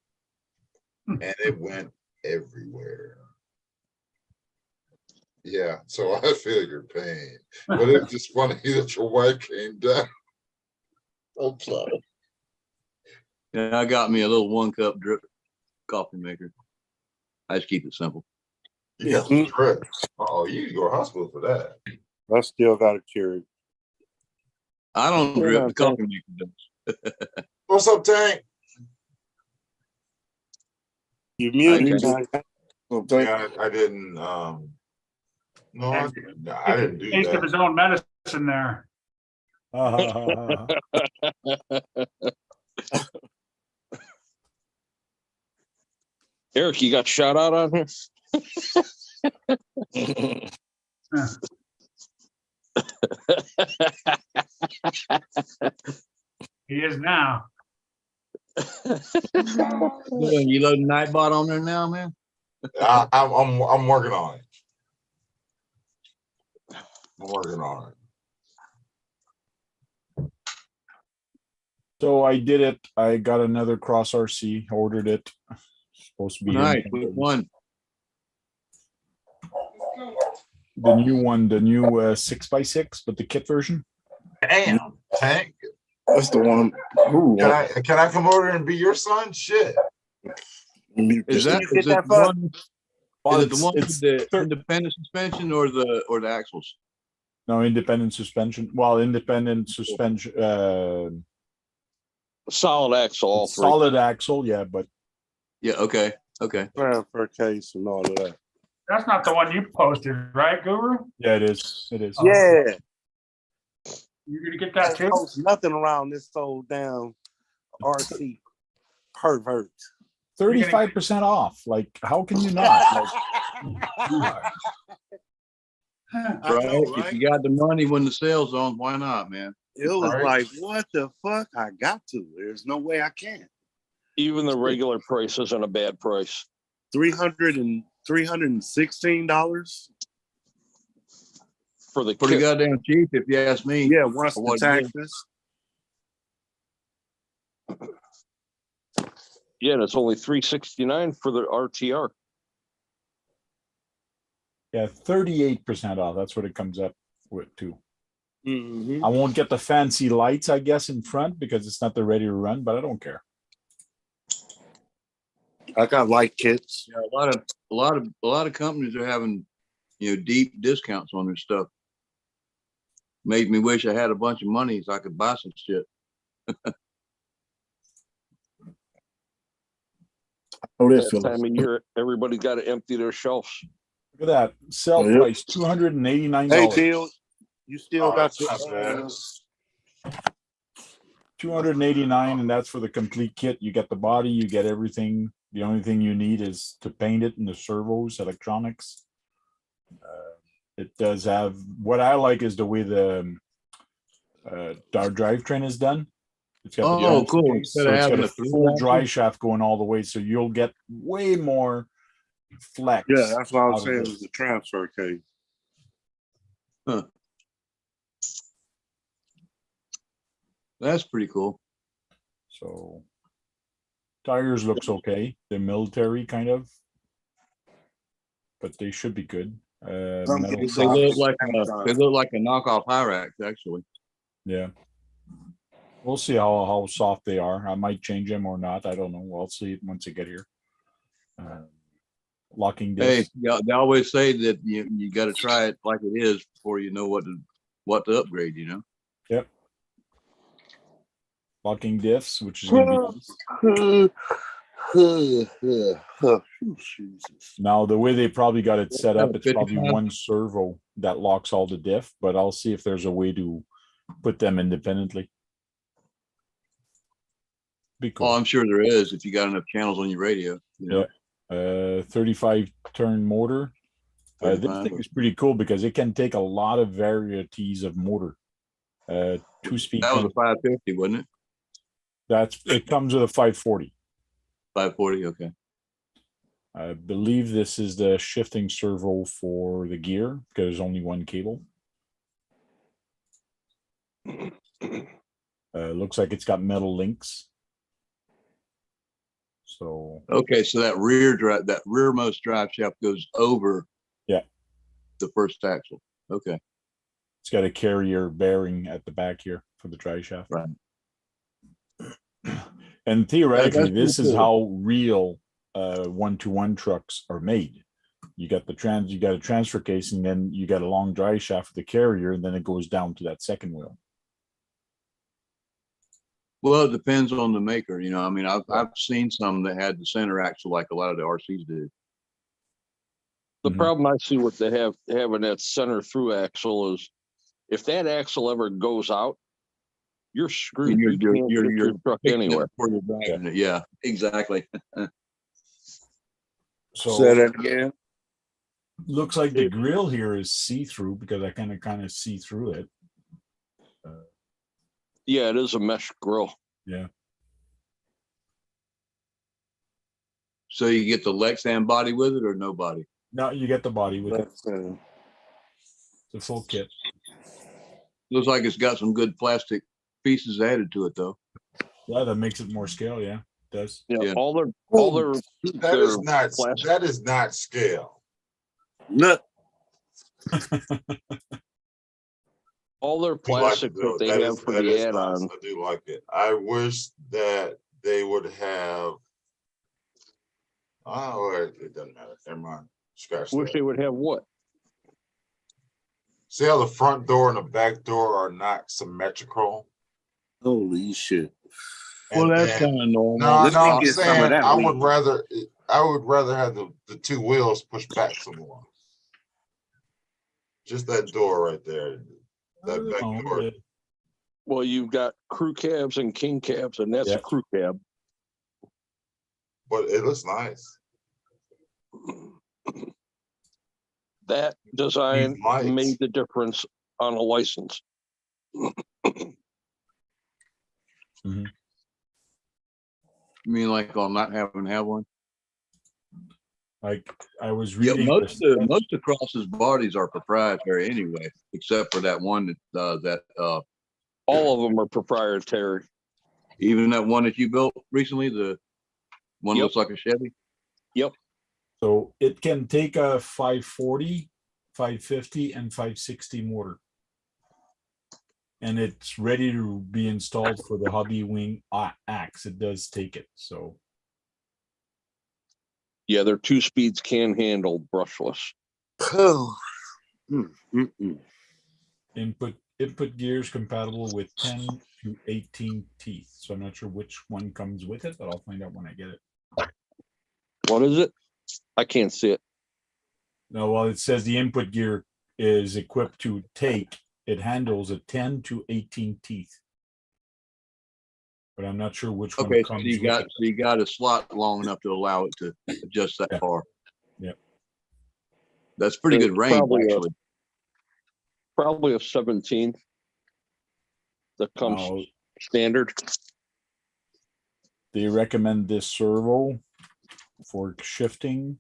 And it went everywhere. Yeah, so I feel your pain. But it's just funny that your wife came down. I'm sorry. Yeah, I got me a little 1-cup drip coffee maker. I just keep it simple. You got some drip. Oh, you need to go to hospital for that. I still got to carry. I don't drip, the coffee maker does. What's up, Tank? You muted. Okay. Tank. Okay. Yeah, I didn't, no, I didn't do Taste of that. his own medicine there. Eric, you got shot out on here? He is now. You loading Nightbot on there now, man? I'm working on it. I'm working on it. So I did it. I got another Cross RC, ordered it. Supposed to be in Nice. Which one? the new one, the new 6x6, but the kit version. Damn, Tank. That's the one. Ooh, Can I come over and be your son? Shit. Is that get is it that the one? Well, Is it the one with the thir- independent suspension or the axles? no independent suspension? Well, independent suspension, Solid axle, all three. solid axle, yeah, but Yeah. Okay. Okay. transfer case and all of that. That's not the one you posted, right, Guru? yeah, it is. It is. Yeah, You're gonna get that can't too? post nothing around this old damn RC pervert. 35% off. Like, how can you not? I Right. know, If right? you got the money when the sale's on, why not, man? It was Right. like, what the fuck? I got to. There's no way I can't. Even the regular price isn't a bad price. $316. For the Pretty kit. goddamn cheap, if you ask me. Yeah, once For the what it is. taxes. Yeah, and it's only $369 for the RTR. Yeah, 38% off. That's what it comes up with too. Mm-hmm. I won't get the fancy lights, I guess, in front because it's not the ready to run, but I don't care. I got light kits. Yeah, a lot of companies are having, deep discounts on their stuff. Made me wish I had a bunch of money so I could buy some shit. Oh, That this time of year, everybody got to empty their shelves. Look at that. Sell Yep. price $289. Hey, Teal, you still Oh, got that's not bad. $289, and that's for the complete kit. You get the body, you get everything. The only thing you need is to paint it in the servos, electronics. It does have, what I like is the way the our drivetrain is done. It's got the Oh, transfer cool. case, Instead so of it's got having a a through full axle? dry shaft going all the way, so you'll get way more flex. Yeah, that's what I was out of saying this. is the transfer case. That's pretty cool. So tires looks okay. They're military kind of, but they should be good. Some Metal kids They shocks. look like a knockoff Hyrax, actually. Yeah. We'll see how soft they are. I might change them or not. I don't know. We'll see it once I get here. Locking Hey, disc. yeah, they always say that you got to try it like it is before you know what to upgrade. Yep. Locking diffs, which is going to be Jesus. now the way they probably got it set up. Yeah, It's probably 55. one servo that locks all the diff, but I'll see if there's a way to put them independently. Be cool. Oh, I'm sure there is if you got enough channels on your radio. 35 turn motor. This 35. thing is pretty cool because it can take a lot of varieties of motor. 2-speed. That was a 550, wasn't it? It comes with a 540. 540. Okay. I believe this is the shifting servo for the gear because there's only one cable. Looks like it's got metal links. So Okay, so that rearmost drive shaft goes over. Yeah. The first axle. Okay. it's got a carrier bearing at the back here for the drive shaft. Right. And theoretically, That's this pretty is cool. how real 1-to-1 trucks are made. You got a transfer case, and then you got a long drive shaft for the carrier, and then it goes down to that second wheel. Well, it depends on the maker. I mean, I've seen some that had the center axle like a lot of the RCs do. The Mhm. problem I see with having that center through axle is if that axle ever goes out, you're screwed. You're- You can't you're- get you're your truck Picking it anywhere. before you're driving it. Yeah, exactly. So Say that again. looks like the grill here is see-through because I kind of see through it. Yeah, it is a mesh grill. Yeah. So you get the Lexan body with it or no body? No, you get the body with it. That's, The full kit. Looks like it's got some good plastic pieces added to it though. Yeah, that makes it more scale. Yeah, it does. Yeah, Yeah. all their That is not, plastic. that is not scale. nut. all their I like plastic it, that though. they That have is- for that the is nice. add-on. I do like it. I wish that they would have. Oh, it doesn't matter. Never mind. Scratch Wish that. they would have what? See how the front door and the back door are not symmetrical? Holy shit. Well, And that's then- kind of normal. No, Let no, me I'm get some of saying that I weed. would rather have the two wheels pushed back some more. Just that door right there. That back Oh, door. yeah. Well, you've got crew cabs and king cabs, and that's Yeah. a crew cab. But it looks nice. That design These lights. made the difference on a license. You mean like on not having to have one? Like I was Yeah, reading. most of Cross's bodies are proprietary anyway, except for that one All of them are proprietary. even that one that you built recently, the one Yep. looks like a Chevy. So it can take a 540, 550, and 560 motor. And it's ready to be installed for the hobby wing axe. It does take it. So Yeah, their 2 speeds can handle brushless. input gears compatible with 10 to 18 teeth. So I'm not sure which one comes with it, but I'll find out when I get it. What is it? I can't see it. No, well, it says the input gear is equipped to take. It handles a 10 to 18 teeth. But I'm not sure which one Okay, so comes you with got it. a slot long enough to allow it to adjust that Yeah. far. Yeah. That's pretty It's good range, probably actually. Probably a 17 that comes Now, standard. they recommend this servo for shifting.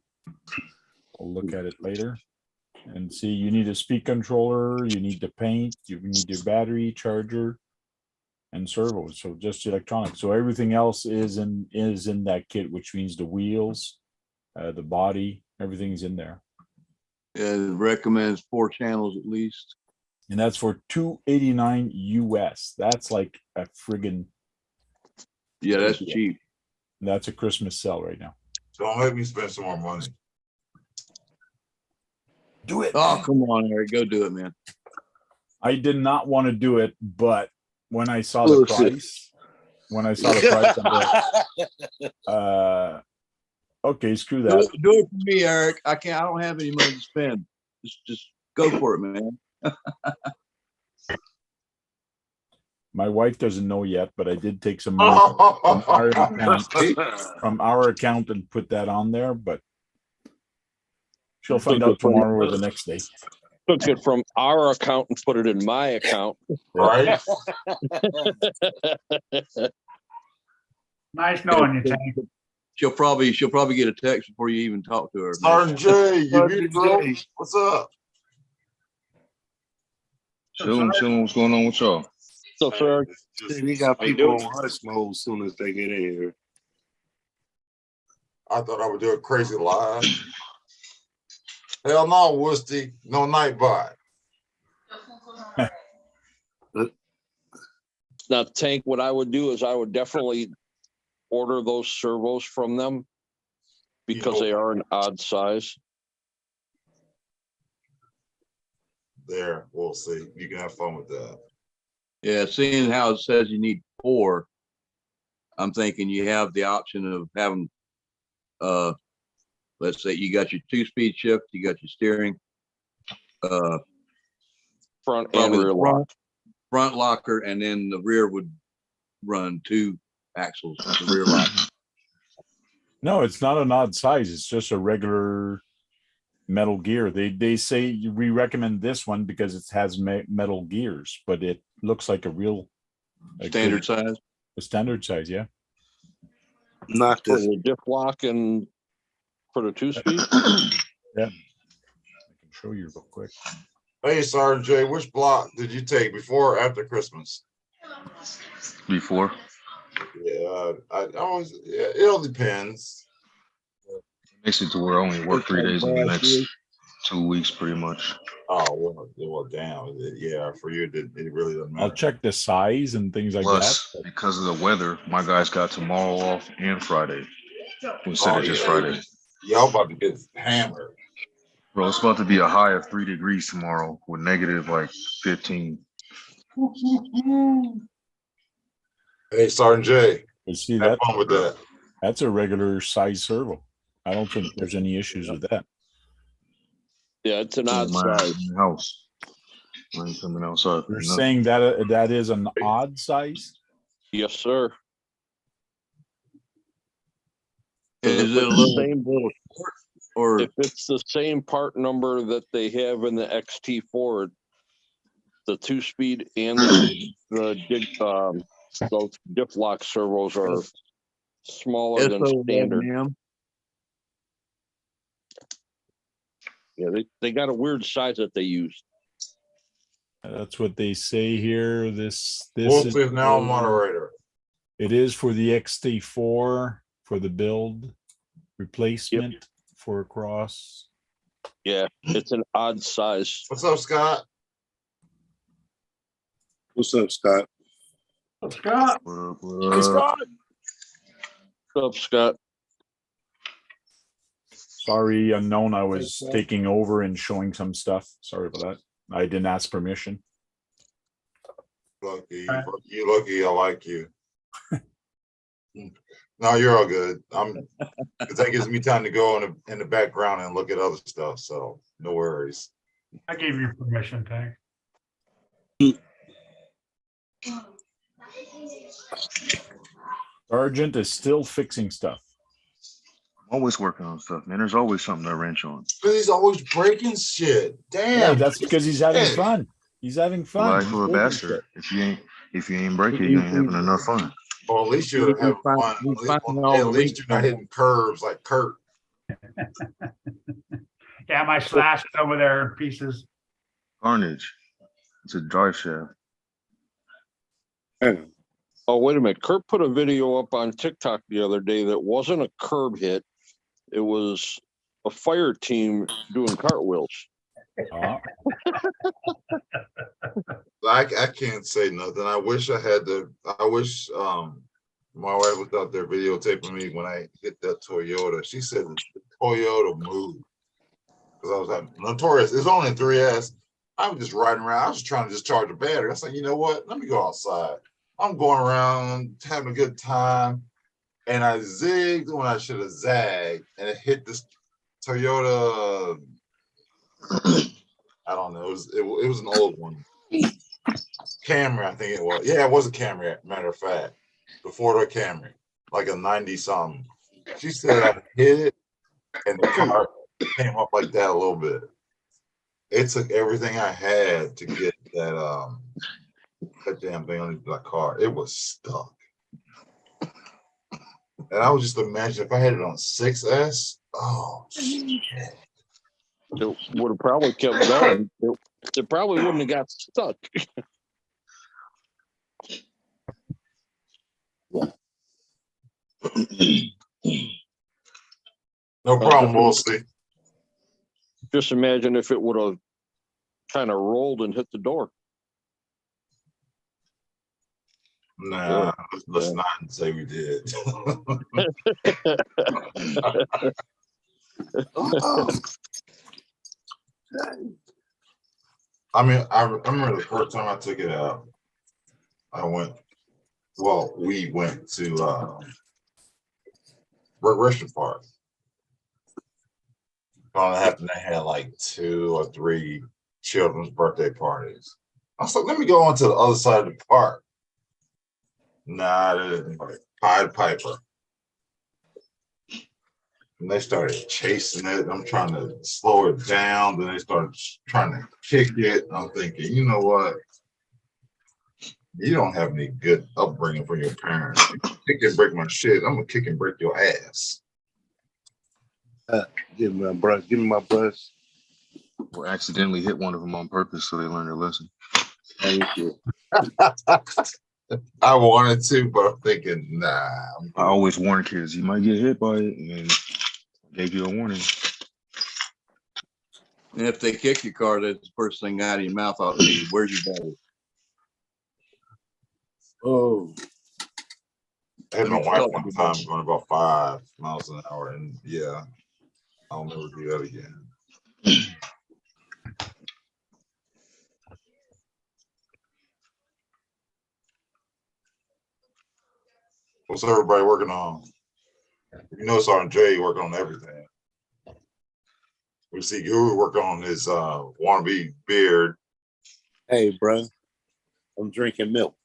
I'll look at it later and see. You need a speed controller, you need the paint, you need your battery, charger, and servos. So just electronics. So everything else is in that kit, which means the wheels, the body, everything's in there. Yeah, it recommends 4 channels at least. And that's for $289 US. That's like a friggin' Yeah, that's cheap. that's a Christmas sale right now. Don't make me spend some more money. Do it. Oh, come on, Eric, go do it, man. I did not want to do it, but when I saw the price, okay, screw that. Do it for me, Eric. I don't have any money to spend. Just go for it, man. My wife doesn't know yet, but I did take some money from our account and put that on there, but she'll find out tomorrow or the next day. Took it from our account and put it in my account. Right? Nice knowing you, Tank. She'll probably get a text before you even talk to her. Sergeant J, you beat bro? What's up? Chilling. What's going on with y'all? So, sir, We got people on hush mode as soon as they get in here. I thought I would do a crazy live. Hell no, Woosty. No night bot. now, Tank, what I would do is I would definitely order those servos from them because they are an odd size. There, we'll see. You can have fun with that. Yeah, seeing how it says you need 4, I'm thinking you have the option of having let's say you got your 2-speed shift, you got your steering, Front and probably rear the lock. front locker, and then the rear would run 2 axles, the rear lock. No, it's not an odd size. It's just a regular metal gear. They say we recommend this one because it has metal gears, but it looks like a Standard size. a standard size. Yeah. Not For this. the diff lock and for the 2-speed. Yeah. I can show you real quick. Hey, Sergeant Jay, which block did you take before or after Christmas? Before. Yeah, I always, yeah, it all depends. Makes it to where I only work 3 days in the next 2 weeks, pretty much. Oh, well, damn. Yeah, for you, it really doesn't matter. I'll check the size and things like Plus, that. because of the weather, my guys got tomorrow off and Friday instead of just Friday. Y'all about to get hammered. Bro, it's about to be a high of 3 degrees tomorrow with negative like 15. Hey, Sergeant Jay, You see have that? fun with that. That's a regular size servo. I don't think there's any issues with that. Yeah, it's an odd My size. house. I ain't coming outside. You're No. saying that that is an odd size? Yes, sir. Is If it a it's little the same, or if it's the same part number that they have in the XT4, the 2-speed and those diff lock servos are smaller than standard. SOM? Yeah, they got a weird size that they use. That's what they say here. This Wolf is is now a moderator. It is for the XT4 for the build replacement for a cross. Yeah, it's an odd size. What's up, Scott? What's up, Scott? Scott, What up, what Hey, up? Scott. What's up, Scott? Sorry, unknown. I was taking over and showing some stuff. Sorry about that. I didn't ask permission. Lucky, you lucky. I like you. No, you're all good. Because that gives me time to go in the background and look at other stuff. So no worries. I gave you permission, Tank. Sergeant is still fixing stuff. Always working on stuff, man. There's always something to wrench on. Because he's always breaking shit. Yeah, Damn. that's because he's having Hey. fun. He's having The fun. life He's of a breaking bastard. If you ain't breaking, you ain't having enough fun. Well, at least you're having fun. At least you're not hitting curves like Kurt. Yeah, my slash is over there in pieces. Carnage. It's a drive shaft. Oh, wait a minute. Kurt put a video up on TikTok the other day that wasn't a curb hit. It was a fire team doing cartwheels. Oh, I can't say nothing. I wish I had I wish my wife was out there videotaping me when I hit that Toyota. She said the Toyota moved. Because I was like, notorious. It's only a 3S. I was just riding around. I was trying to just charge a battery. I was like, you know what? Let me go outside. I'm going around having a good time. And I zigged when I should have zagged. And it hit this Toyota. I don't know. It was an old one. Camry, I think it was. Yeah, it was a Camry, matter of fact. The four-door Camry. Like a 90-something. She said I hit it. And the car came up like that a little bit. It took everything I had to get that damn thing on the car. It was stuck. And I was just imagining if I had it on 6S. Oh shit. It would have probably kept going. It probably wouldn't have got stuck. No problem, we'll see. Just imagine if it would have kind of rolled and hit the door. Nah, let's not say we did. I mean, I remember the first time I took it out. We went to Regression Park. All that happened, they had like 2 or 3 children's birthday parties. I was like, let me go on to the other side of the park. Nah, they didn't like Pied Piper. And they started chasing it. I'm trying to slow it down. Then they started trying to kick it. I'm thinking, you know what? You don't have any good upbringing from your parents. You kick and break my shit. I'm gonna kick and break your ass. Give me my brush. Or accidentally hit one of them on purpose so they learn their lesson. Thank you. I wanted to, but I'm thinking, nah. I always warn kids, you might get hit by it, and gave you a warning. And if they kick your car, that's the first thing out of your mouth ought to be, where's your daddy? Oh, I had my wife one time going about 5 miles an hour, and yeah, I'll never do that again. What's everybody working on? You know, Sergeant J working on everything. We see Guru working on his wannabe beard. hey, bro. I'm drinking milk.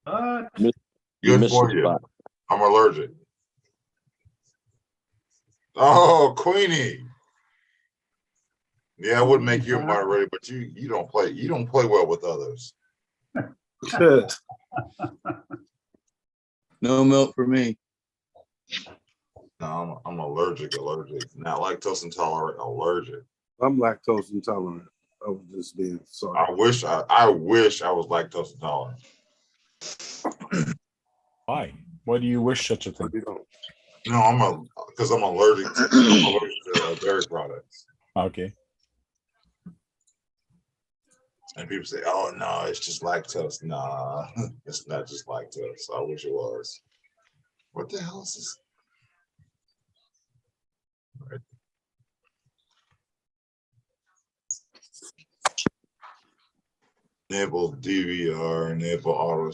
Good for you. I'm allergic. Oh, Queenie. Yeah, I wouldn't make you a moderator, but you don't play well with others. No milk for me. No, I'm allergic. Not lactose intolerant, allergic. I'm lactose intolerant. I was just being sorry. I wish I was lactose intolerant. Why? Why do you wish such a thing? No, because I'm allergic to dairy products. Okay. And people say, "Oh no, it's just lactose." Nah, it's not just lactose. I wish it was. What the hell is this? Right. Enable DVR, enable auto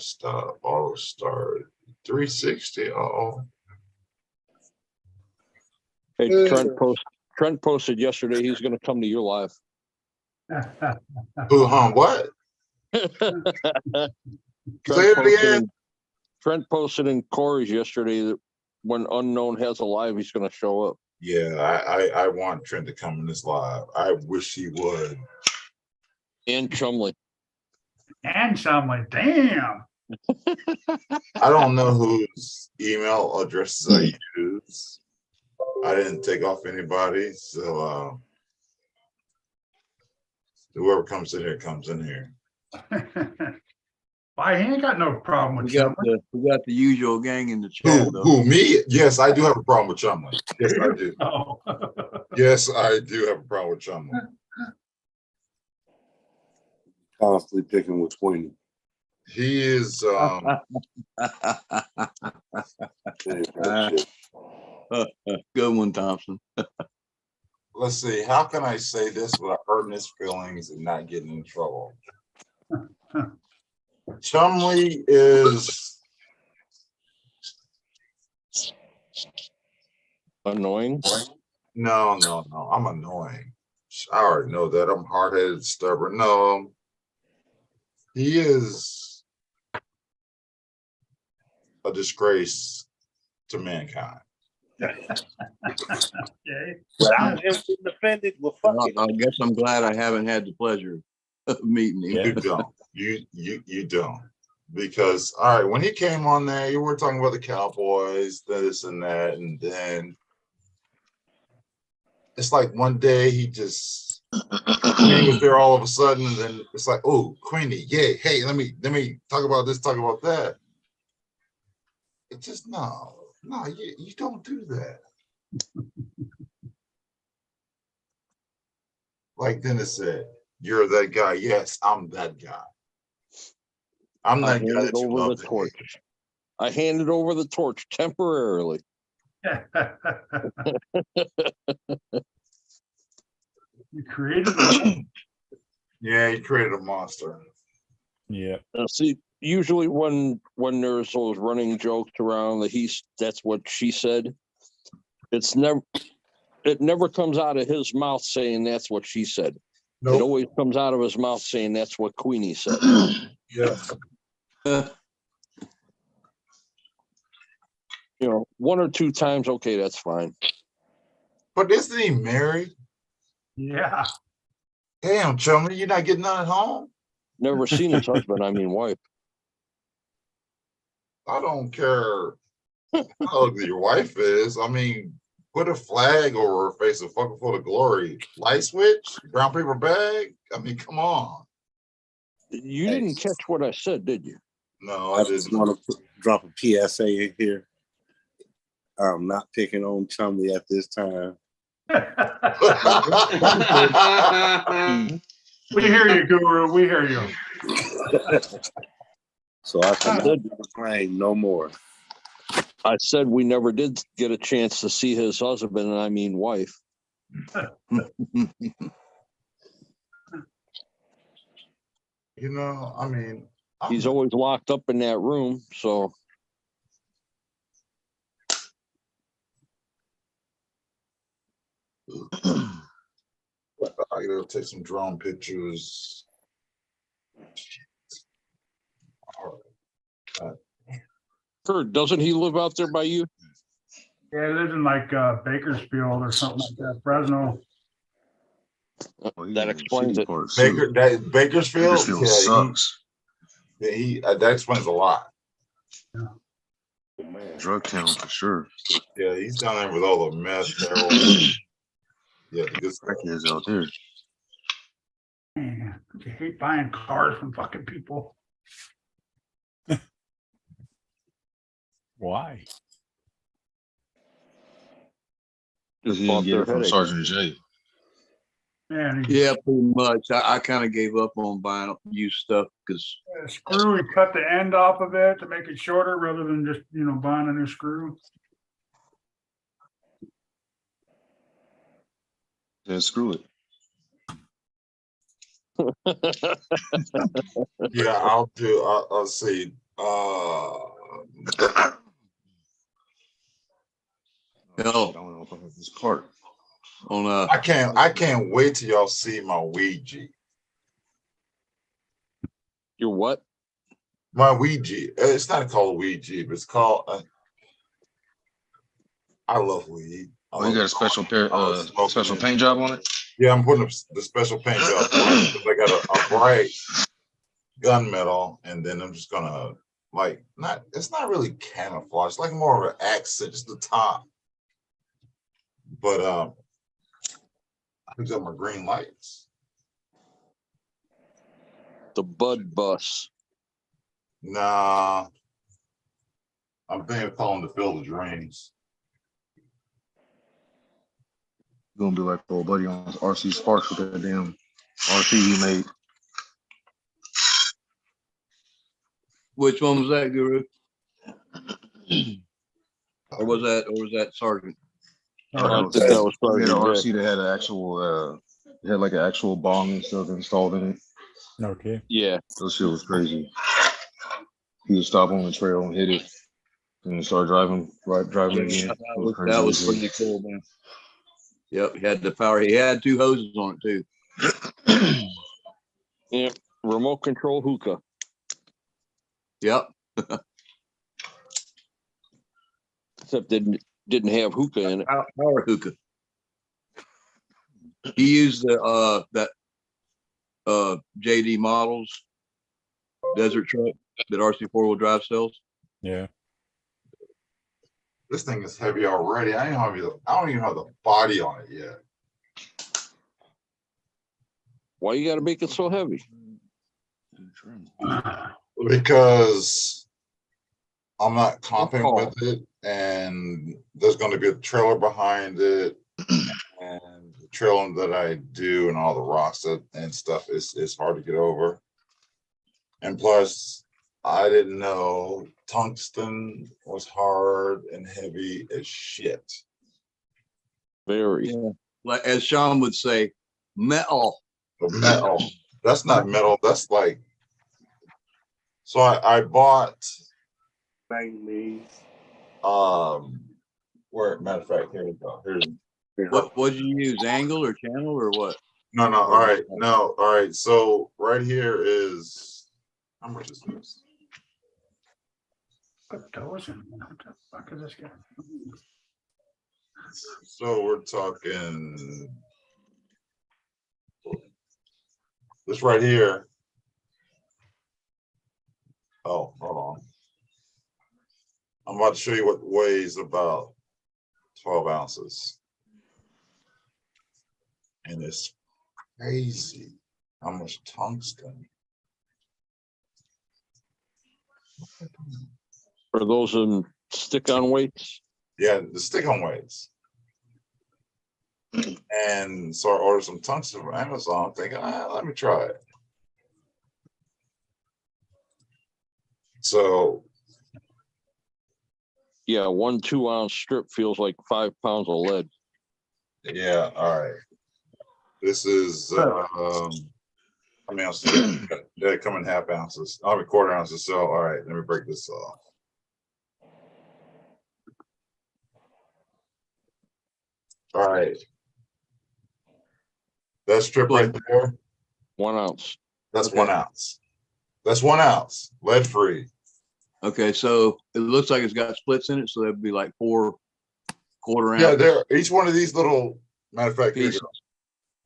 start 360. Oh, Hey, Trent posted yesterday he's going to come to your live. who? What? Trent posted in Corey's yesterday that when UnKnown has a live, he's going to show up. Yeah, I want Trent to come in this live. I wish he would. And Chumley. And Chumley, damn. I don't know whose email addresses I use. I didn't take off anybody, so whoever comes in here comes in here. Why, he ain't got no problem with Chumley. We got the usual gang in the chat. Who, me? Yes, I do have a problem with Chumley. Yes, I do. Oh. Yes, I do have a problem with Chumley. Constantly picking with Queenie. He is good one, Thompson. Let's see, how can I say this without hurting his feelings and not getting in trouble? Chumley is annoying. No, I'm annoying. I already know that. I'm hard-headed, stubborn. No, he is a disgrace to mankind. Without him being offended, well, fuck it. I guess I'm glad I haven't had the pleasure of meeting him. You don't. You don't. Because all right, when he came on there, you were talking about the Cowboys, this and that, and then it's like one day he just he was there all of a sudden, and then it's like, oh, Queenie, yeah, hey, let me talk about this, talk about that. It just no, you don't do that. Like Dennis said, you're that guy. Yes, I'm that guy. I'm that guy that you love to hate. I handed over the torch temporarily. You created a Yeah, he created a monster. Yeah. See, usually when there's those running jokes around that that's what she said. It's never It never comes out of his mouth saying that's what she said. It Nope. always comes out of his mouth saying that's what Queenie said. Yeah. You know, 1 or 2 times, okay, that's fine. But isn't he married? Yeah. Damn, Chumley, you're not getting none at home? Never seen his husband, I mean wife. I don't care how ugly your wife is. I mean, put a flag over her face and fucking full of glory. Light switch, brown paper bag. I mean, come on. You didn't catch what I said, did you? No, I I just didn't. want to drop a PSA in here. I'm not picking on Chumley at this time. We hear you, Guru. We hear you. So I cannot complain no more. I said we never did get a chance to see his husband, and I mean wife. You know, I mean, He's always locked up in that room, so I gotta take some drone pictures. Kurt, doesn't he live out there by you? Yeah, he lives in like Bakersfield or something like that, Fresno. That explains it. Bakersfield, Bakersfield yeah, sucks. that explains a lot. Drug town for sure. Yeah, he's down there with all the meth, heroin. Yeah, the good stuff. Crackheads out there. Man, I hate buying cars from fucking people. Why? Because he bought didn't get their it from headache. Sergeant J. Man, Yeah, pretty much. I kind of gave up on buying used stuff because screw, he cut the end off of it to make it shorter rather than just, buying a new screw. Then screw it. Yeah, I'll see. hell, I don't know if I have this cart. on I can't wait till y'all see my Ouija. Your what? My Ouija. It's not called Ouija, but it's called. I love weed. Oh, you got a special special paint job on it? Yeah, I'm putting the special paint job on it because I got a bright gunmetal, and then I'm just gonna it's not really camouflage, like more of an accent, just the top. But I picked up my green lights. The Bud Bus. Nah, I'm thinking of calling to fill the dreams. Gonna be like old buddy on RC Sparks with that damn RC he made. which one was that, Guru? Or was that Sergeant? I think that was He had an Sergeant RC that had an actual had like an actual bong and stuff installed in it. Okay. Yeah. That shit was crazy. He would stop on the trail and hit it and start driving again. That was pretty cool, man. Yep, he had the power. He had 2 hoses on it too. Yeah. Remote control hookah. Yep. Except didn't have hookah in it. Power hookah. He used that JD Models desert truck that RC 4-wheel drive sells. Yeah. This thing is heavy already. I don't even have the body on it yet. Why you gotta make it so heavy? Because I'm not comping with it, and there's going to be a trailer behind it, and the trailing that I do and all the rocks and stuff is hard to get over. And plus, I didn't know tungsten was hard and heavy as shit. Very. Yeah. Like as Sean would say, metal. Metal. That's not metal. That's like. So I bought. Where matter of fact, here we go. What did you use? Angle or channel or what? No, no. All right. No. All right. So right here is, how much is this? Put those in. What the fuck is this guy? So we're talking this right here. Oh, hold on. I'm about to show you what weighs about 12 ounces. And it's crazy how much tungsten. For those in stick-on weights. Yeah, the stick-on weights. And so I ordered some tungsten from Amazon, thinking, let me try it. So Yeah, 1 2-ounce strip feels like 5 pounds of lead. yeah, all right. This is how many ounces? They come in half ounces. I'll be quarter ounces. So all right, let me break this off. All right. That strip right there. 1 ounce. That's Okay. 1 ounce. That's 1 ounce, lead free. Okay, so it looks like it's got splits in it, so that'd be like 4 quarter ounce. Yeah, there. Each one of these little, matter of fact, here you pieces. go.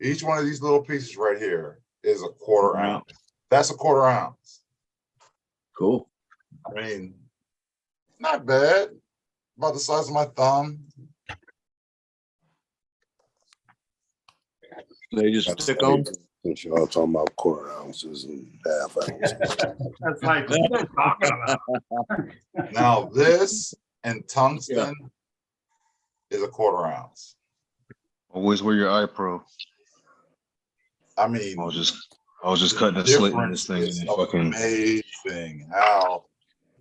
Each one of these little pieces right here is a quarter Mhm. ounce. That's a quarter ounce. Cool. I mean, not bad. About the size of my thumb. They just That's stick like- on. Since y'all talking about quarter ounces and half ounces. That's like, what are you talking about? Now this and tungsten is a quarter ounce. Always wear your eye pro. I mean, I was just cutting a slit in this thing and difference it is fucking. amazing how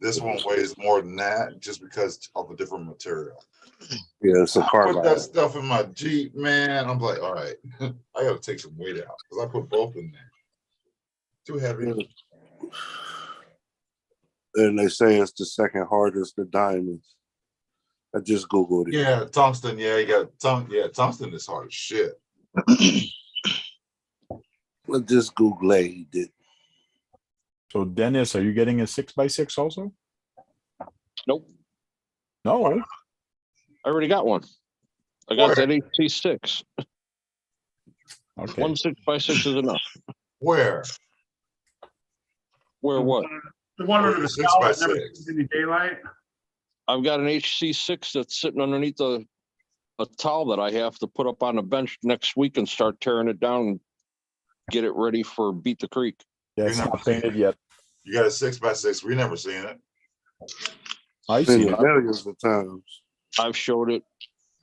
this one weighs more than that just because of a different material. Yeah, it's a I put that carbide. stuff in my Jeep, man. I'm like, all right, I gotta take some weight out because I put both in there. Too heavy. And they say it's the second hardest of diamonds. I just Googled it. Yeah, tungsten. Yeah, you got yeah, tungsten is hard as shit. I just Googled it. So Dennis, are you getting a 6x6 also? Nope. No. I already got one. I got Where? that HC6. Okay. 1 6x6 is enough. Where? Where what? The one under the Six cell by that never six. sees any daylight. I've got an HC6 that's sitting underneath a towel that I have to put up on the bench next week and start tearing it down and get it ready for Beat the Creek. Yeah, it's not painted yet. You got a 6x6. We never seen it. I Seen see it it. millions of times. I've showed it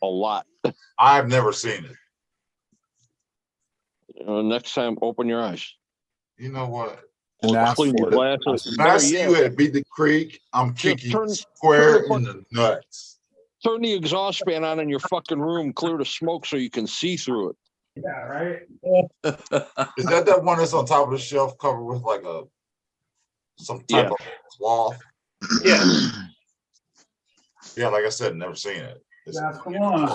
a lot. I've never seen it. Next time, open your eyes. You know what? And ask Clean your for it. glasses. If I see you at Beat the Creek, I'm Just kicking turn- you square turn in the nuts. Turn the exhaust fan on in your fucking room, clear the smoke so you can see through it. Yeah, right. Is that one that's on top of the shelf covered with like some type of cloth? Yeah. Yeah, like I said, never seen it. That's the one.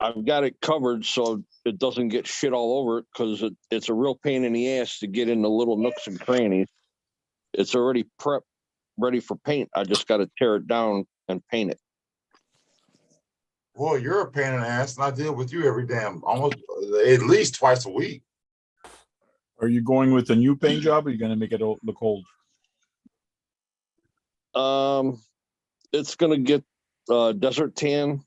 I've got it covered so it doesn't get shit all over it because it's a real pain in the ass to get in the little nooks and crannies. It's already prepped, ready for paint. I just got to tear it down and paint it. Boy, you're a pain in the ass, and I deal with you every almost at least twice a week. Are you going with a new paint job or are you going to make it look old? It's gonna get desert tan,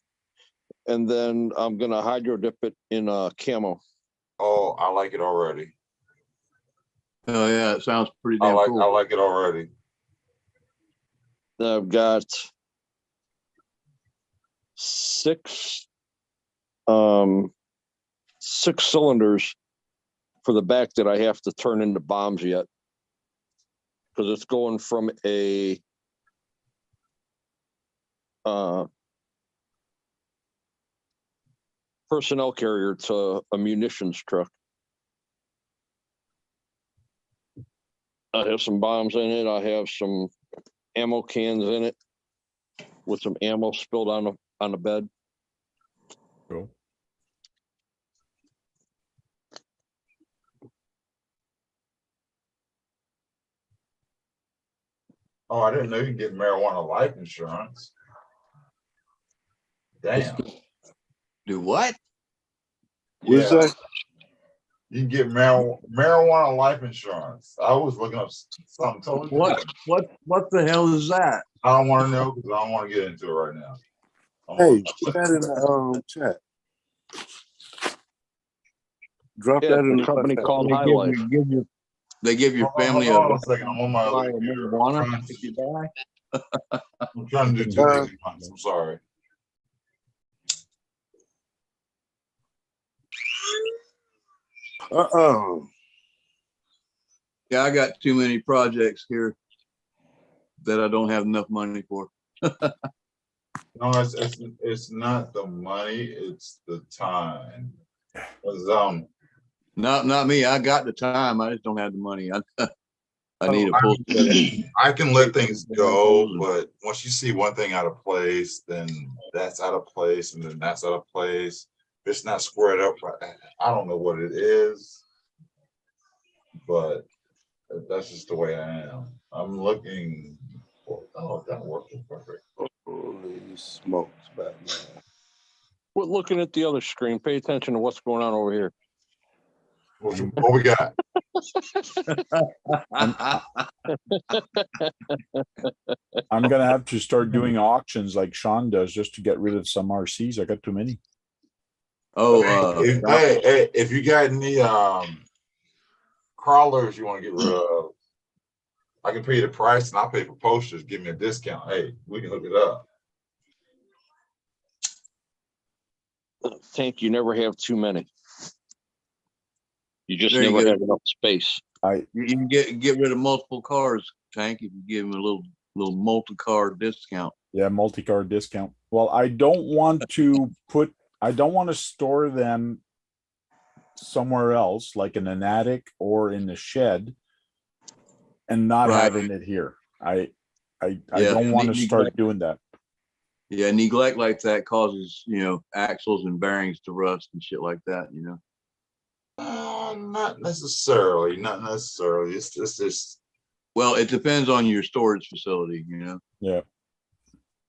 and then I'm gonna hydro dip it in camo. Oh, I like it already. Oh yeah, it sounds pretty I damn like cool. it already. I've got 6 cylinders for the back that I have to turn into bombs yet, because it's going from a personnel carrier to a munitions truck. I have some bombs in it. I have some ammo cans in it with some ammo spilled on the bed. Cool. Oh, I didn't know you can get marijuana life insurance. Damn. Do what? What'd you say? You can get marijuana life insurance. I was looking up something totally different. What the hell is that? I don't want to know because I don't want to get into it right now. Hey, put that in the chat. Drop Yeah, that in the the company chat. called High Life. They give your family Hold on a second. I'm on my other computer. marijuana if you die. I'm trying to do two things at once. I'm sorry. Yeah, I got too many projects here that I don't have enough money for. No, it's not the money, it's the time. 'Cause, Not me. I got the time. I just don't have the money. I need a full. I can let things go, but once you see one thing out of place, then that's out of place, and then that's out of place. If it's not squared up, I don't know what it is, but that's just the way I am. I'm looking for, oh, that works perfect. Holy smokes, Batman. Quit looking at the other screen. Pay attention to what's going on over here. What we got? I'm gonna have to start doing auctions like Sean does just to get rid of some RCs. I got too many. Oh, if you got any crawlers you want to get rid of, I can pay you the price and I'll pay for posters. Give me a discount. Hey, we can hook it up. Tank, you never have too many. You just There you never go. have enough space. You can get rid of multiple cars, Tank, if you give them a little multi-car discount. Yeah, multi-card discount. Well, I don't want to store them somewhere else, like in an attic or in the shed, and not Right. having it here. I don't want to start doing that. Yeah, neglect like that causes, axles and bearings to rust and shit like that, Not necessarily. Not necessarily. It's just. Well, it depends on your storage facility, Yeah.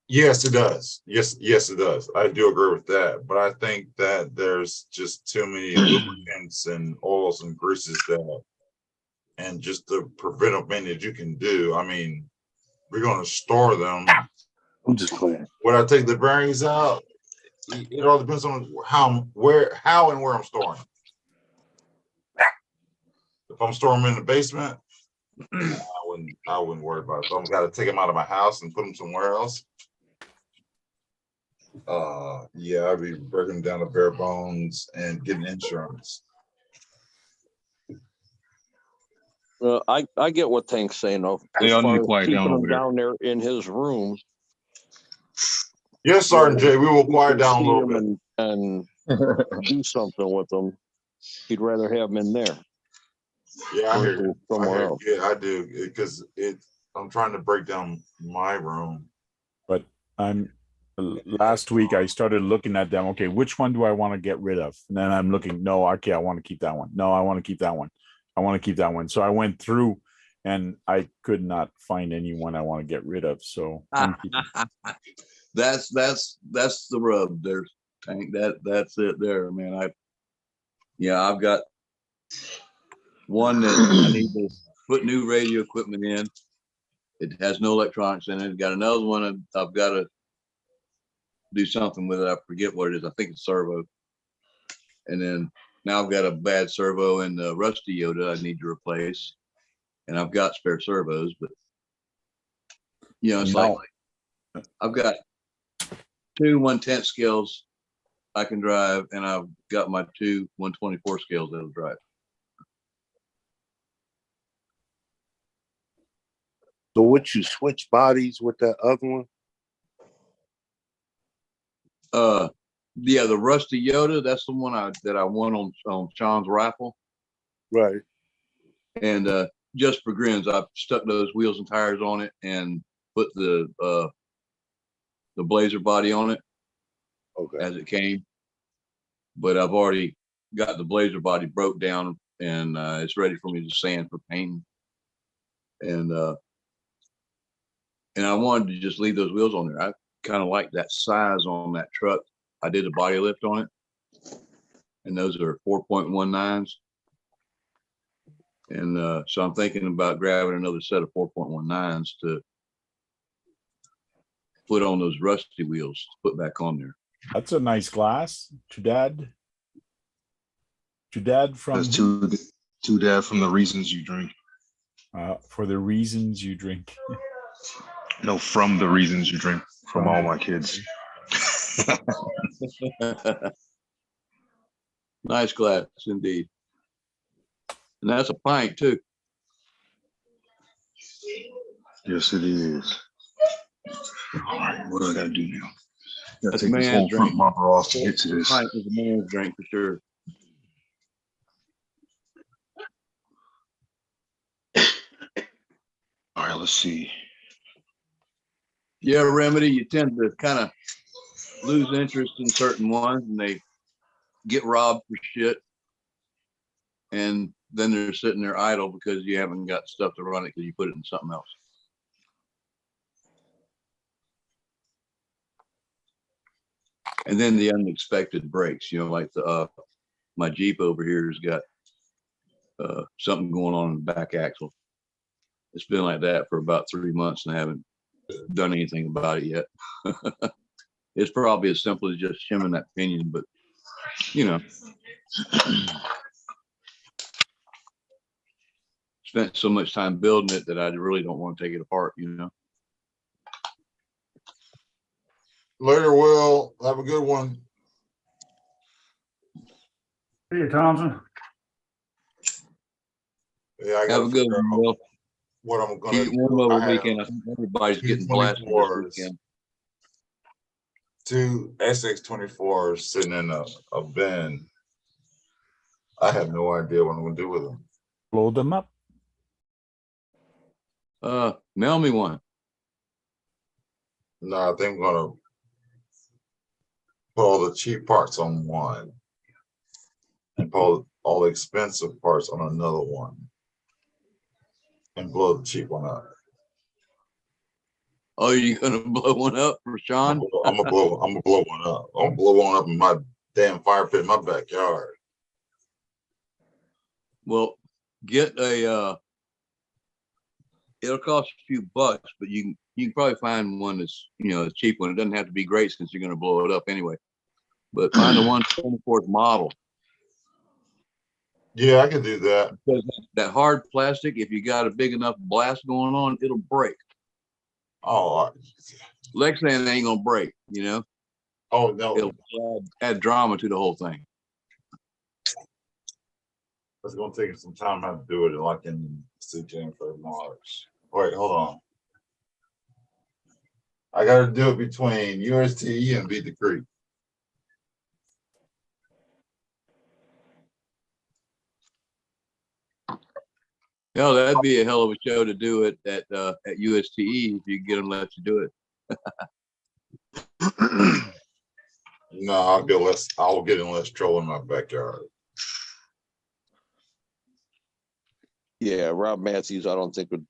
Yes, it does. Yes, it does. I do agree with that. But I think that there's just too many lubricants and oils and greases and just the preventive maintenance you can do. I mean, we're going to store them. I'm just playing. When I take the bearings out, it all depends on how and where I'm storing them. If I'm storing them in the basement, I wouldn't worry about it. If I've got to take them out of my house and put them somewhere else, yeah, I'd be breaking down to bare bones and getting insurance. Well, I get what Tank's saying though. They As all need far to as quiet keeping down them over there. down there in his room. Yes, Sergeant J, we will quiet can down a see little him bit. and do something with them. He'd rather have them in there. Yeah, I hear you. Somewhere else. Yeah, I do, because I'm trying to break down my room. But last week I started looking at them. Okay, which one do I want to get rid of? And then I'm looking, no, okay, I want to keep that one. No, I want to keep that one. I want to keep that one. So I went through and I could not find anyone I want to get rid of. So I'm that's the rub there, Tank. That's it there, man. I've got one that I need to put new radio equipment in. It has no electronics in it. Got another one I've got to do something with it. I forget what it is. I think it's servo. And then now I've got a bad servo and the rusty Yoda I need to replace. And I've got spare servos, but it's like I've got 2 1/10 scales I can drive, and I've got my 2 124 scales that'll drive. So what, you switch bodies with that other one? Yeah, the rusty Yoda, that's the one that I won on Sean's rifle. Right. And just for grins, I stuck those wheels and tires on it and put the Blazer body on it. Okay. As it came. but I've already got the Blazer body broke down, and it's ready for me to sand for painting. And I wanted to just leave those wheels on there. I kind of like that size on that truck. I did a body lift on it, and those are 4.19s. And so I'm thinking about grabbing another set of 4.19s to put on those rusty wheels to put back on there. That's a nice glass. To dad from That's two dad from The Reasons You Drink. For the reasons you drink. No, from The Reasons You Drink, from all my kids. Nice glass indeed. And that's a pint too. Yes, it is. All right, what do I gotta do now? Gotta That's take this whole front bumper off to get to this. Pint is a man's drink for sure. All right, let's see. Yeah, Remedy, you tend to kind of lose interest in certain ones, and they get robbed for shit. And then they're sitting there idle because you haven't got stuff to run it because you put it in something else. And then the unexpected breaks, like the my Jeep over here has got something going on in the back axle. It's been like that for about 3 months, and I haven't done anything about it yet. It's probably as simple as just shimming that pinion, but spent so much time building it that I really don't want to take it apart, Later, Will. Have a good one. See you, Thompson. Yeah, I have a good one, Will. What I'm gonna Keep warm over the weekend. I think everybody's getting blasted this weekend. 2 SX24s sitting in a bin. I have no idea what I'm gonna do with them. Blow them up. Mail me one. No, I think I'm gonna put all the cheap parts on one and put all the expensive parts on another one and blow the cheap one up. Oh, you gonna blow one up for Sean? I'm gonna blow one up. I'm gonna blow one up in my damn fire pit in my backyard. Well, get a it'll cost a few bucks, but you can probably find one that's a cheap one. It doesn't have to be great since you're gonna blow it up anyway. But find the 124th model. Yeah, I can do that. Because that hard plastic, if you got a big enough blast going on, it'll break. Oh, Lexan ain't gonna break, Oh no, it'll add drama to the whole thing. it's gonna take some time how to do it, like in CJ for Mars. Wait, hold on. I got to do it between USTE and Beat the Creek. Hell, that'd be a hell of a show to do it at USTE if you get them let you do it. No, I'll get in less trouble in my backyard. Yeah, Rob Matthews, I don't think would.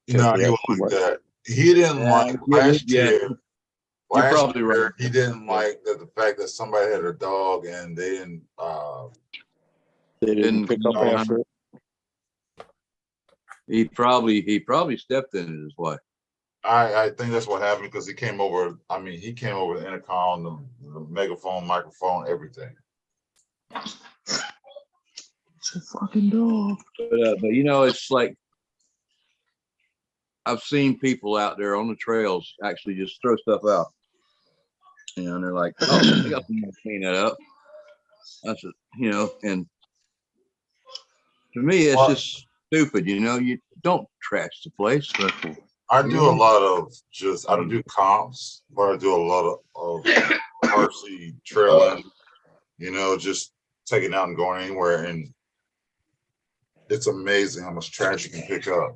No, he won't like that. He didn't like last year. You're probably right. He didn't like the fact that somebody had a dog and they didn't pick up after it. He probably stepped in it, his wife. I think that's what happened because he came over. I mean, he came over the intercom, the megaphone, microphone, everything. It's a fucking dog. But it's like I've seen people out there on the trails actually just throw stuff out. And they're like, oh, I got to clean that up. That's it, and to me, it's just stupid, you don't trash the place. I do a lot of I don't do comps, but I do a lot of RC trailing, just taking out and going anywhere. And it's amazing how much trash you can pick up.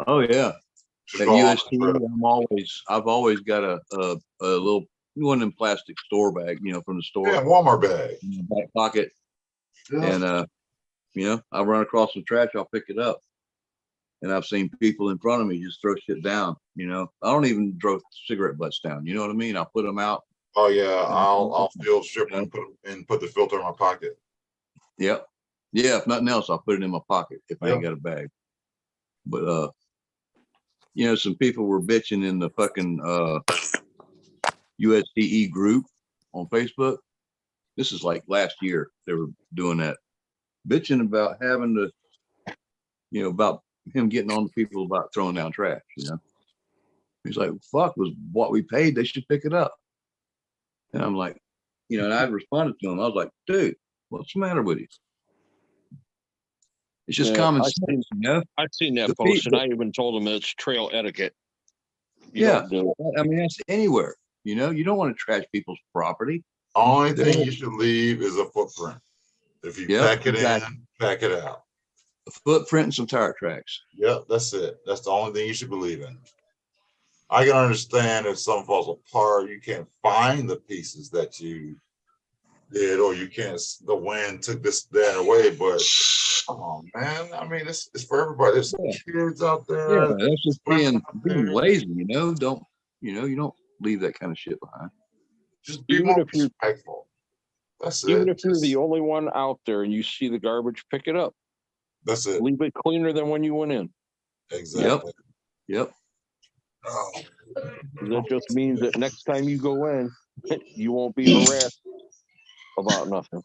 Oh yeah. At UST, I've always got a little one of them plastic store bag, from the store. Yeah, Walmart bag. In the back pocket. Yeah. And I run across some trash, I'll pick it up. And I've seen people in front of me just throw shit down. I don't even throw cigarette butts down. You know what I mean? I'll put them out. Oh yeah, I'll fill strip and put the filter in my pocket. Yep. Yeah, if nothing else, I'll put it in my pocket if I ain't got a bag. But some people were bitching in the fucking USDE group on Facebook. This is like last year they were doing that, bitching about having to, about him getting on to people about throwing down trash. He's like, fuck, was what we paid, they should pick it up. And I'm like, and I responded to him. I was like, dude, what's the matter with you? It's just common sense, I've seen that post, and I even told him it's trail etiquette. I mean, that's anywhere. You don't want to trash people's property. Only thing you should leave is a footprint. If you pack it in, pack it out. A footprint and some tire tracks. Yep, that's it. That's the only thing you should believe in. I can understand if something falls apart, you can't find the pieces that you did, or you can't, the wind took that away, but come on, man. I mean, it's for everybody. There's kids out there. Yeah, that's just being lazy, Don't, you don't leave that kind of shit behind. Just be more respectful. That's it. Even if you're the only one out there and you see the garbage, pick it up. That's it. Leave it cleaner than when you went in. Exactly. Yep. Oh. That just means that next time you go in, you won't be harassed about nothing.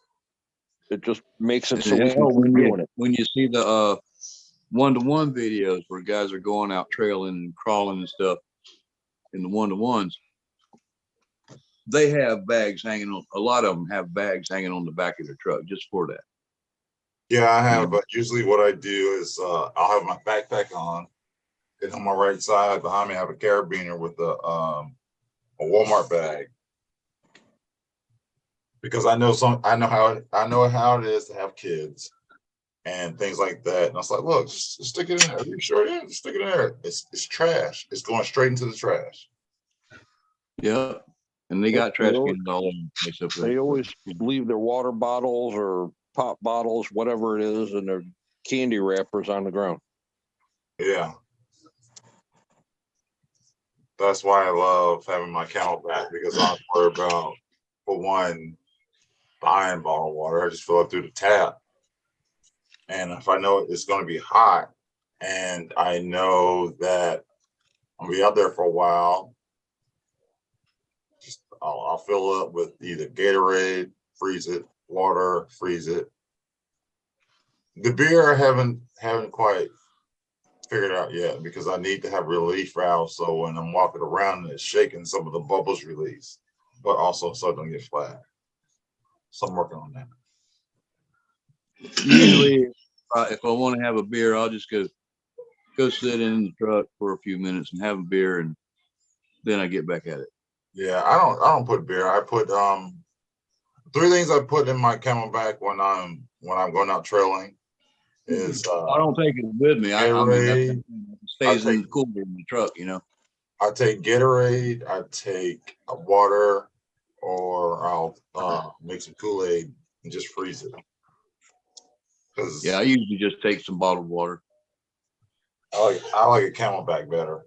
It just makes it so when you see the one-to-one videos where guys are going out trailing and crawling and stuff in the one-to-ones, they have bags hanging on. A lot of them have bags hanging on the back of their truck just for that. Yeah, I have. But usually what I do is I'll have my backpack on, and on my right side behind me I have a carabiner with a Walmart bag, because I know how it is to have kids and things like that. And I was like, look, just stick it in there. Are you sure? Yeah, just stick it in there. It's trash. It's going straight into the trash. Yeah. And they got trash cans all over the place up there. They always leave their water bottles or pop bottles, whatever it is, and their candy wrappers on the ground. Yeah. That's why I love having my Camelback, because I don't worry about, for one, buying bottled water. I just fill it through the tap. And if I know it's going to be hot and I know that I'm going to be out there for a while, I'll fill up with either Gatorade, freeze it, water, freeze it. The beer I haven't quite figured out yet, because I need to have relief valves, so when I'm walking around it's shaking, some of the bubbles release, but also so it don't get flat. So I'm working on that. Usually if I want to have a beer, I'll just go sit in the truck for a few minutes and have a beer, and then I get back at it. Yeah, I don't put beer. I put 3 things I put in my Camelback when I'm going out trailing is I don't take it with me. I mean, it stays in the cooler in the truck, I take Gatorade, I take water, or I'll make some Kool-Aid and just freeze it. Yeah, I usually just take some bottled water. I like a Camelback better.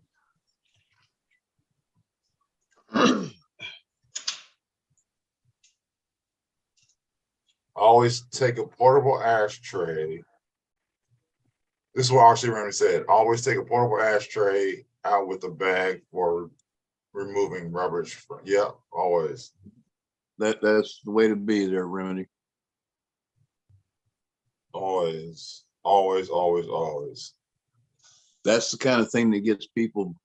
Always take a portable ashtray. This is what RC Remy said. Always take a portable ashtray out with a bag for removing rubbish. Yeah, always. That's the way to be there, Remedy. Always, always, always, always. That's the kind of thing that gets people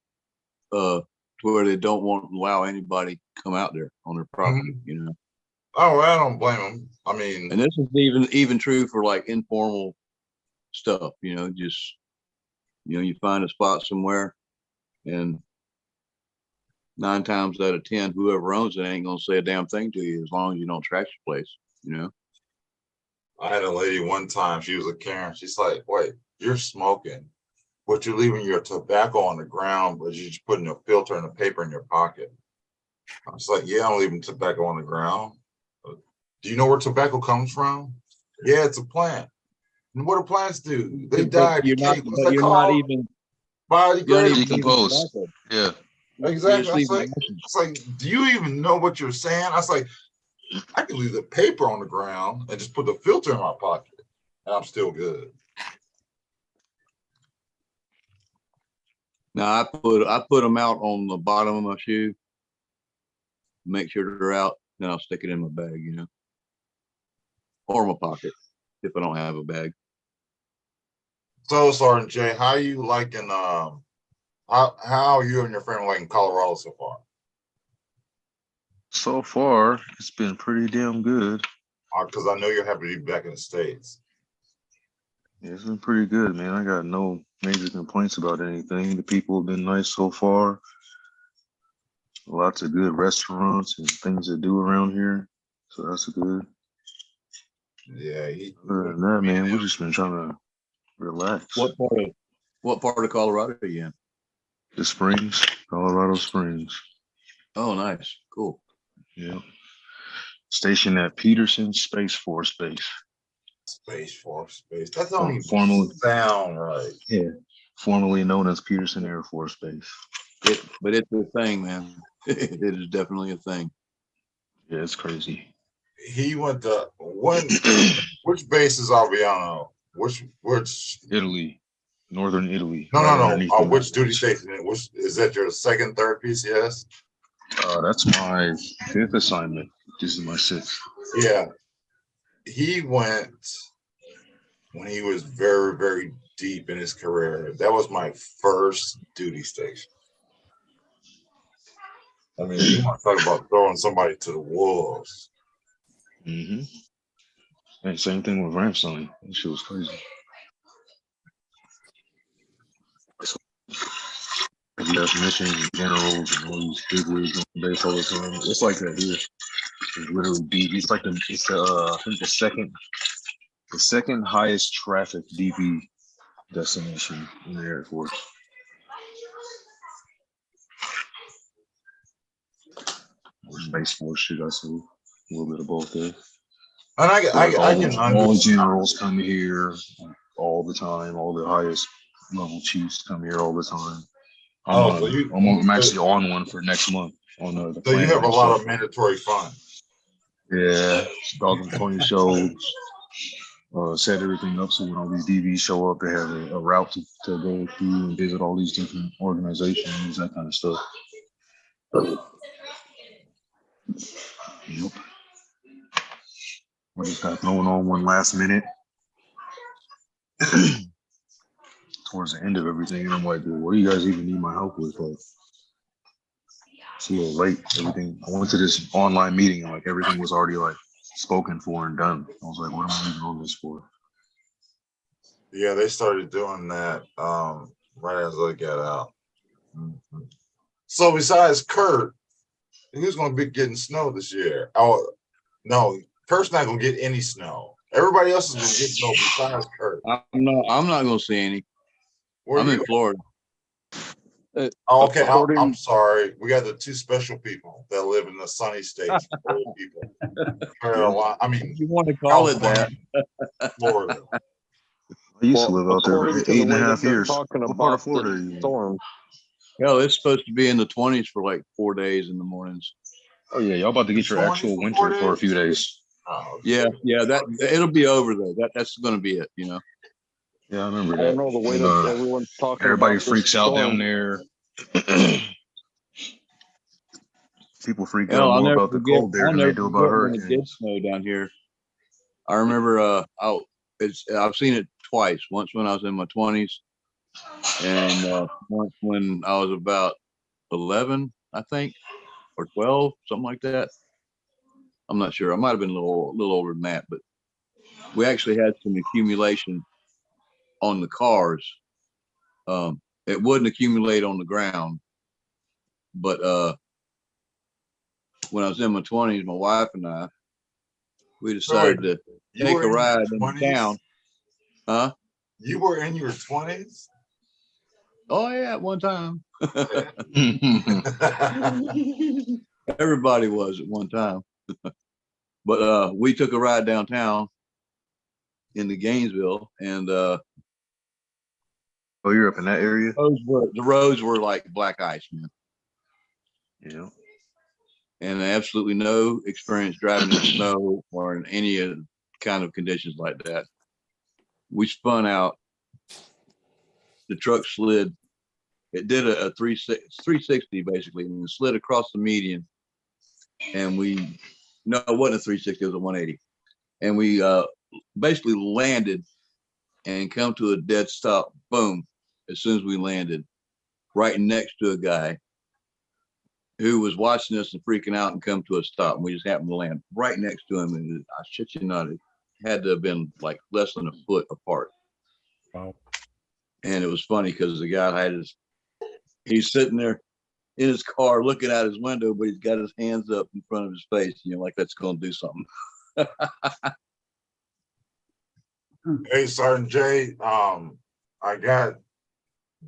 to where they don't want to allow anybody to come out there on their property, Oh, I don't blame them. I mean, and this is even true for like informal stuff, just you find a spot somewhere, and 9 times out of 10, whoever owns it ain't gonna say a damn thing to you as long as you don't trash the place, I had a lady one time, she was a Karen. She's like, wait, you're smoking, but you're leaving your tobacco on the ground, but you're just putting a filter and a paper in your pocket. I was like, yeah, I'm leaving tobacco on the ground. Do you know where tobacco comes from? Yeah, it's a plant. And what do plants do? They die. You're not, decay. What's but that you're not called? even Biodegradable. Decompose. Yeah. Exactly. just I was leaving like, it's like, do you even know what you're saying? I was like, I can leave the paper on the ground and just put the filter in my pocket, and I'm still good. Now I put them out on the bottom of my shoe, make sure they're out, then I'll stick it in my bag, you know, or my pocket if I don't have a bag. So, Sergeant Jay, how you liking how are you and your family liking Colorado so far? So far, it's been pretty damn good. Because I know you're happy to be back in the States. Yeah, it's been pretty good, man. I got no major complaints about anything. The people have been nice so far. Lots of good restaurants and things to do around here. So that's good. Yeah. Other than that, man, we've just been trying to relax. What part of Colorado are you in? The Springs, Colorado Springs. Oh, nice. Cool. Yeah. Stationed at Peterson Space Force Base. Space Force Base. That don't even Formerly sound right. Yeah. Formerly known as Peterson Air Force Base. But it's a thing, man. It is definitely a thing. Yeah, it's crazy. He went to which base is Aviano? Which Italy. Northern Italy. No. Which duty station? Which is that your second, third PCS? That's my 5th assignment. This is my 6th. Yeah. He went when he was very, very deep in his career. That was my first duty station. I mean, you want to talk about throwing somebody to the wolves. Mm-hmm. And same thing with Ramstein. That shit was crazy. You have missions and generals and all these bigwigs on the base all the time. It's like that here. It's literally deep. It's like I think the second highest traffic DV destination in the Air Force. Space Force shit, I see a little bit of both there. And I can understand. All the generals come here all the time. All the highest level chiefs come here all the time. I'm actually on one for next month. On the so you have a lot of mandatory fun. Yeah, dog and pony shows. Set everything up so when all these DVs show up, they have a route to go through and visit all these different organizations, that kind of stuff. Yep. I just got thrown on one last minute towards the end of everything, and I'm like, well, what do you guys even need my help with? Like, it's a little late. Everything. I went to this online meeting, and like everything was already like spoken for and done. I was like, what am I even on this for? Yeah, they started doing that right as I got out. Mm-hmm. So besides Kurt, who's going to be getting snow this year? Oh, no, Kurt's not going to get any snow. Everybody else is going to get snow besides Kurt. I'm not going to see any. I'm in Florida. Okay, I'm sorry. We got the two special people that live in the sunny states. People, Carolina. I mean, you want to call California, it that? Florida. I used to live out there for 8.5 years. Talking What part of about Florida? the storm. Hell, it's supposed to be in the 20s for like 4 days in the mornings. Oh yeah, y'all about to get your actual winter for a few days. Oh, yeah, that it'll be over though. That's going to be it, you know. Yeah, I remember that. I don't know the way that everyone's talking. Everybody about freaks out down there. People freak out more about the cold there than they do about hurricanes. It did snow down here. I remember I've seen it twice. Once when I was in my 20s, and once when I was about 11, I think, or 12, something like that. I'm not sure. I might have been a little older than that, but we actually had some accumulation on the cars. It wouldn't accumulate on the ground, but when I was in my 20s, my wife and I, we decided to take a ride in town. Huh? You were in your 20s? Oh yeah, at one time. Everybody was at one time. But we took a ride downtown into Gainesville, and Oh, you're up in that area? the roads were like black ice, man. Yeah. And absolutely no experience driving in snow or in any kind of conditions like that. We spun out. The truck slid. It did a 360 basically, and it slid across the median. And no, it wasn't a 360, it was a 180. And we basically landed and come to a dead stop. Boom! As soon as we landed, right next to a guy who was watching us and freaking out and come to a stop. And we just happened to land right next to him. And I shit you not, it had to have been like less than a foot apart. Wow. And it was funny because the guy he's sitting there in his car looking out his window, but he's got his hands up in front of his face, like that's going to do something. Hey, Sergeant Jay, I got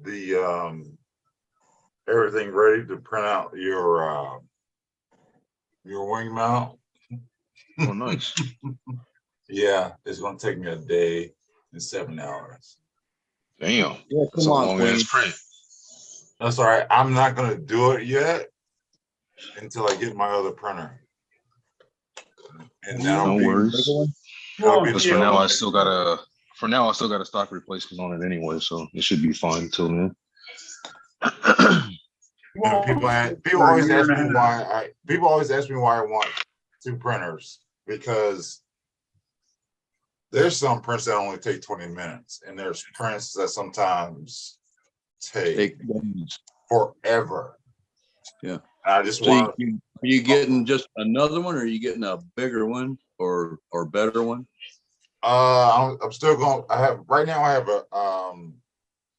the everything ready to print out your wing mount. Oh, nice. Yeah, it's gonna take me a day and 7 hours. Damn. Yeah, That's a long ass print. That's all right. I'm not gonna do it yet until I get my other printer. And No worries. that'll be Because for now I still got a stock replacement on it anyway, so it should be fine till then. People always ask me why I want 2 printers, because there's some prints that only take 20 minutes, and there's prints that sometimes take forever. Yeah. I just So want. are you getting just another one, or are you getting a bigger one or better one? I'm still going. I have a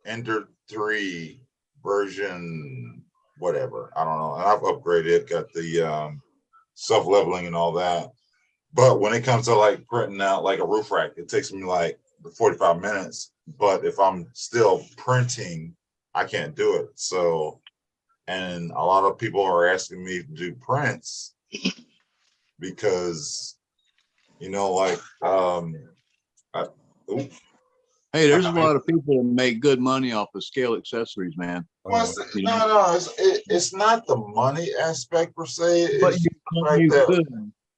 Ender 3 version, whatever. I don't know. And I've upgraded, got the self-leveling and all that. But when it comes to like printing out like a roof rack, it takes me like 45 minutes. But if I'm still printing, I can't do it. So, and a lot of people are asking me to do prints because, like, Hey, there's a lot of people that make good money off of scale accessories, man. No, it's not the money aspect per se. But It's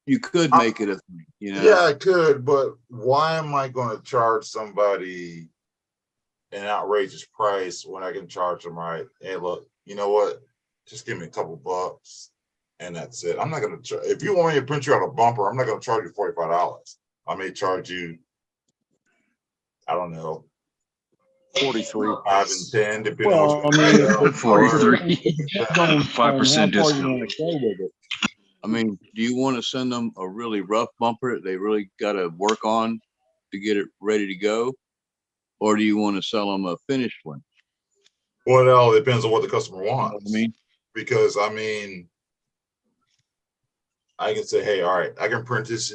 you could make it a thing, Yeah, I could, but why am I going to charge somebody an outrageous price when I can charge them right? Hey, look, you know what? Just give me a couple bucks, and that's it. I'm not going to. If you want me to print you out a bumper, I'm not going to charge you $45. I may charge you, I don't know, 43. 5 and 10, depending Well, on I mean, 43. 5% discount. I mean, do you want to send them a really rough bumper that they really got to work on to get it ready to go? Or do you want to sell them a finished one? Well, it all depends on what the customer wants. I mean, because I can say, hey, all right, I can print this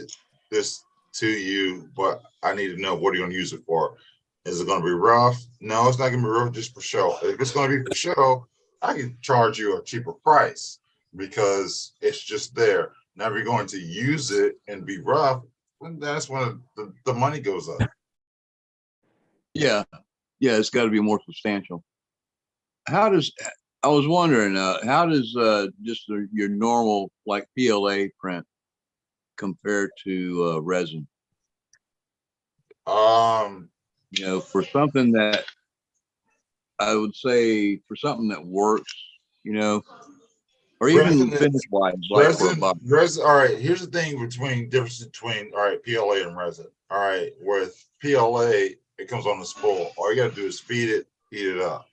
to you, but I need to know what are you going to use it for. Is it going to be rough? No, it's not going to be rough, just for show. If it's going to be for show, I can charge you a cheaper price because it's just there. Now, if you're going to use it and be rough, then that's when the money goes up. yeah, it's got to be more substantial. I was wondering, how does just your normal like PLA print compare to resin? For something that I would say for something that works, or even finish wise, like for a box. Resin. All right, here's the thing difference between all right, PLA and resin. All right, with PLA, it comes on the spool. All you got to do is feed it, heat it up.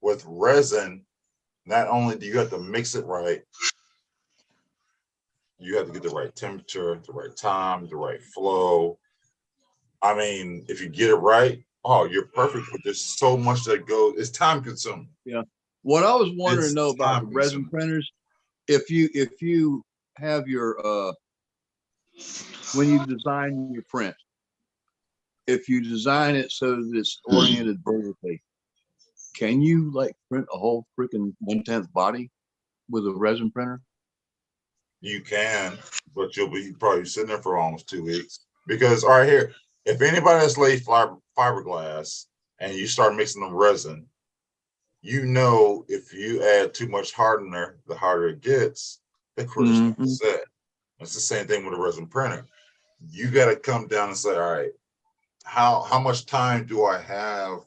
With resin, not only do you have to mix it right, you have to get the right temperature, the right time, the right flow. I mean, if you get it right, you're perfect. But there's so much that goes. It's time consuming. Yeah. What I was wondering though about the resin printers, if you have your when you design your print, if you design it so that it's oriented vertically, can you like print a whole freaking 1/10 body with a resin printer? You can, but you'll be probably sitting there for almost 2 weeks. Because all right here, if anybody has laid fiberglass and you start mixing the resin, you know if you add too much hardener, the harder it gets, the quicker it's gonna set. It's the same thing with a resin printer. You got to come down and say, all right, how much time do I have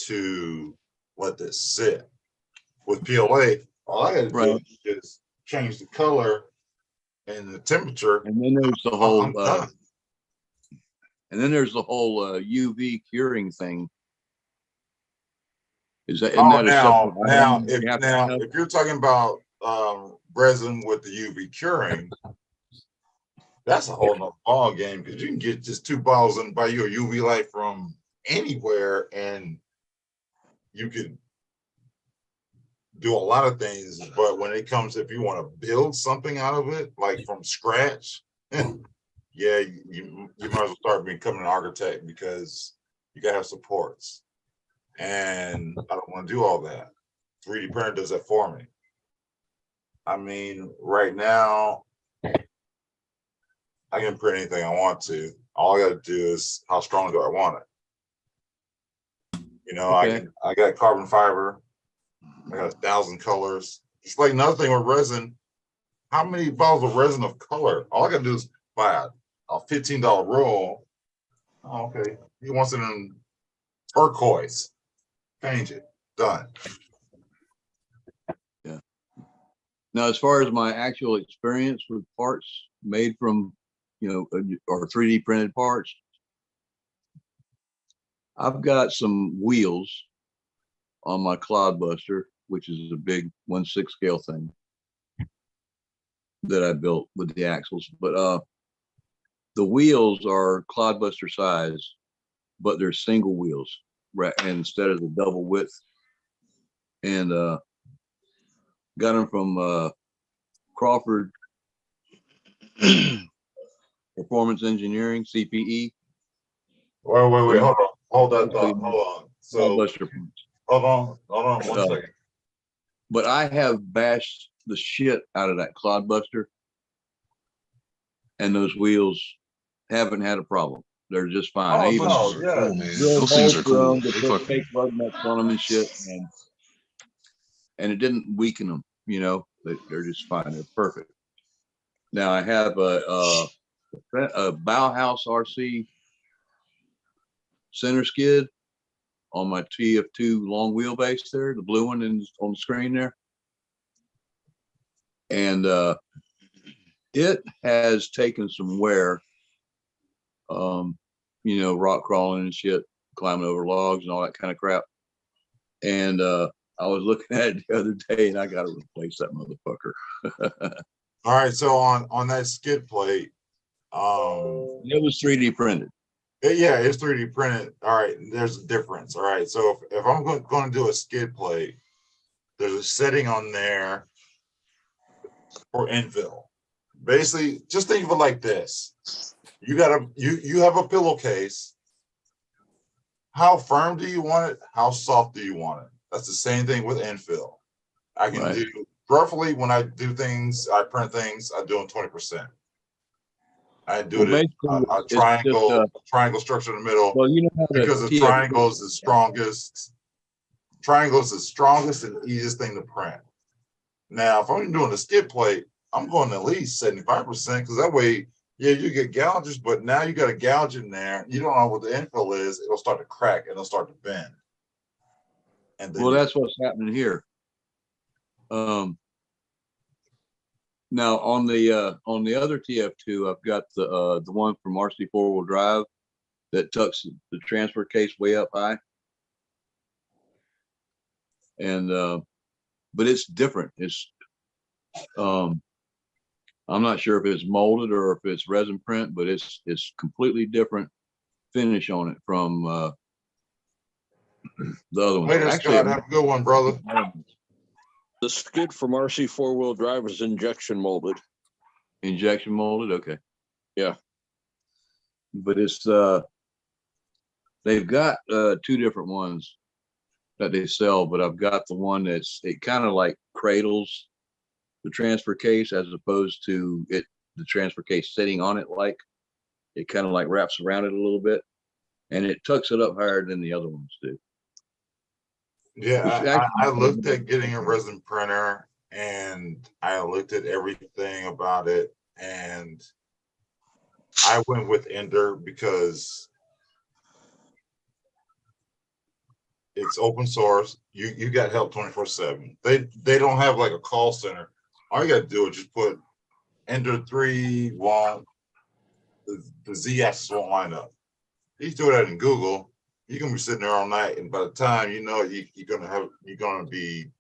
to let this sit? With PLA, all I got to do is just change the color and the temperature. And then there's the whole I'm done. and then there's the whole UV curing thing. Isn't that if you're talking about resin with the UV curing, that's a whole nother ball game, because you can get just 2 bottles and buy you a UV light from anywhere, and you can do a lot of things. But when it comes, if you want to build something out of it, like from scratch, yeah, you might as well start becoming an architect, because you gotta have supports. And I don't want to do all that. 3D printer does that for me. I mean, right now, I can print anything I want to. All I got to do is how strong do I want it. You know, I got carbon fiber. I got 1,000 colors. It's like another thing with resin. How many bottles of resin of color? All I got to do is buy a $15 roll. Oh, okay. He wants it in turquoise. Change it. Done. Yeah. Now, as far as my actual experience with parts made from, or 3D printed parts, I've got some wheels on my Cloudbuster, which is a big 1/6 scale thing that I built with the axles. But the wheels are Cloudbuster size, but they're single wheels, right? And instead of the double width. And got them from Crawford Performance Engineering, CPE. Wait, hold that thought. Hold on. So Cloudbuster. hold on 1 second. But I have bashed the shit out of that Cloudbuster, and those wheels haven't had a problem. They're just fine. I even man. Those things are cool. They put fake lug nuts on them and shit, and it didn't weaken them. They're just fine. They're perfect. Now I have a Bauhaus RC center skid on my TF2 long wheelbase there, the blue one on the screen there. And it has taken some wear, rock crawling and shit, climbing over logs and all that kind of crap. And I was looking at it the other day, and I got to replace that motherfucker. All right, so on that skid plate, it was 3D printed. Yeah, it's 3D printed. All right, there's a difference. All right, so if I'm going to do a skid plate, there's a setting on there for infill. Basically, just think of it like this: you have a pillowcase. How firm do you want it? How soft do you want it? That's the same thing with infill. I can do roughly, when I do things, I print things, I do them 20%. I do a triangle structure in the middle. Well, because the triangle is the strongest. Triangle is the strongest and easiest thing to print. Now, if I'm doing a skid plate, I'm going at least 75%, because that way, yeah, you get gouges, but now you got a gouge in there. You don't know what the infill is. It'll start to crack and it'll start to bend. And then that's what's happening here. Now on the other TF2, I've got the one from RC 4-wheel drive that tucks the transfer case way up high, and but it's different. It's I'm not sure if it's molded or if it's resin print, but it's completely different finish on it from the other one. Later, Scott, have a good one, brother. The skid from RC 4-wheel drive is injection molded. Injection molded, okay. Yeah. But it's they've got 2 different ones that they sell, but I've got the one it kind of like cradles the transfer case as opposed to the transfer case sitting on it. Like it kind of like wraps around it a little bit, and it tucks it up higher than the other ones do. Yeah, I looked at getting a resin printer, and I looked at everything about it, and I went with Ender because it's open source. You got help 24/7. They don't have like a call center. All you got to do is just put Ender 3 won't, the Z-axis won't line up. You throw that in Google, you're gonna be sitting there all night, and by the time you know it, you're gonna be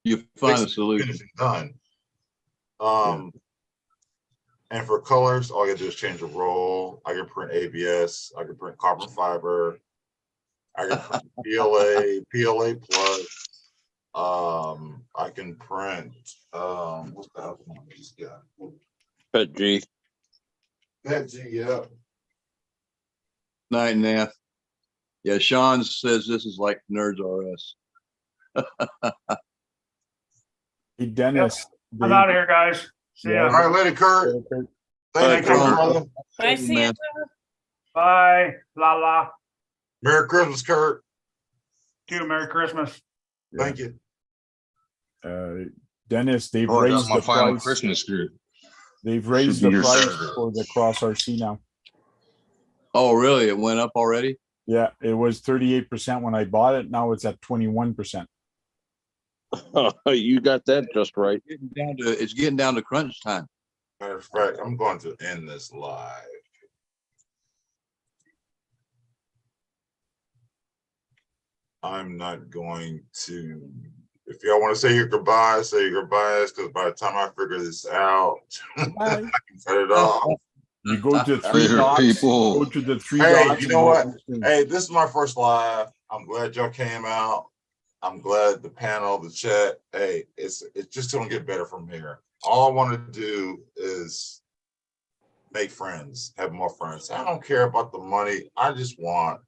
You find a solution. finished and done. And for colors, all you gotta do is change the roll. I can print ABS, I can print carbon fiber, I can print PLA plus. I can print what's the other one he's got? Pet G. That G, yeah. Night and Nath. Yeah, Sean says this is like Nerds RS. Hey, Dennis. I'm out of here, guys. See ya. All right, later, Kurt. Thank you, brother. Bye, Santa. Bye. La la. Merry Christmas, Kurt. To you, Merry Christmas. Thank you. Dennis, they've Oh, I got raised my the final price. Christmas gift. They've raised Should be the here price Saturday. for the Cross RC now. Oh, really? It went up already? Yeah, it was 38% when I bought it. Now it's at 21%. You got that just right. It's getting down to crunch time. Matter of fact, I'm going to end this live. I'm not going to. If y'all want to say your goodbyes, say your goodbyes, because by the time I figure this out, I can cut it off. You go to three Later, dots. people. Go to the three Hey, dots. you and know go what? to the screen. Hey, this is my first live. I'm glad y'all came out. I'm glad the panel, the chat. Hey, it's just gonna get better from here. All I want to do is make friends, have more friends. I don't care about the money. I just want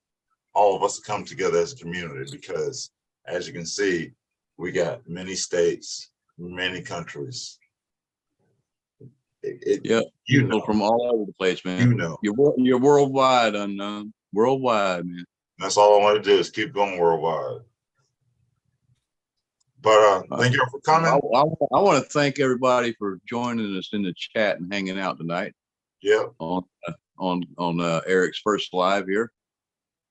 all of us to come together as a community because, as you can see, we got many states, many countries. Yeah, you people know, from all over the place, man. you know. You're worldwide, UnKnown. Worldwide, man. That's all I want to do is keep going worldwide. But thank you all for coming. I want to thank everybody for joining us in the chat and hanging out tonight. Yeah. On Eric's first live here,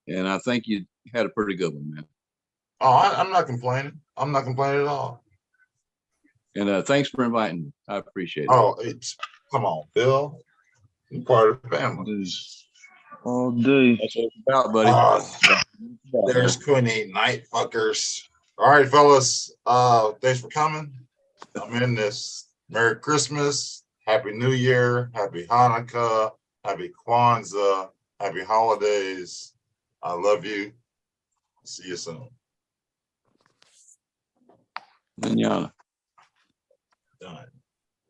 and I think you had a pretty good one, man. Oh, I'm not complaining. I'm not complaining at all. And thanks for inviting me. I appreciate it. Oh, come on, Bill. You're part of the family. All day. That's what it's about, buddy. There's Queenie, night fuckers. All right, fellas. Thanks for coming. I'm in this. Merry Christmas, Happy New Year, Happy Hanukkah, Happy Kwanzaa, Happy Holidays. I love you. See you soon. Manana.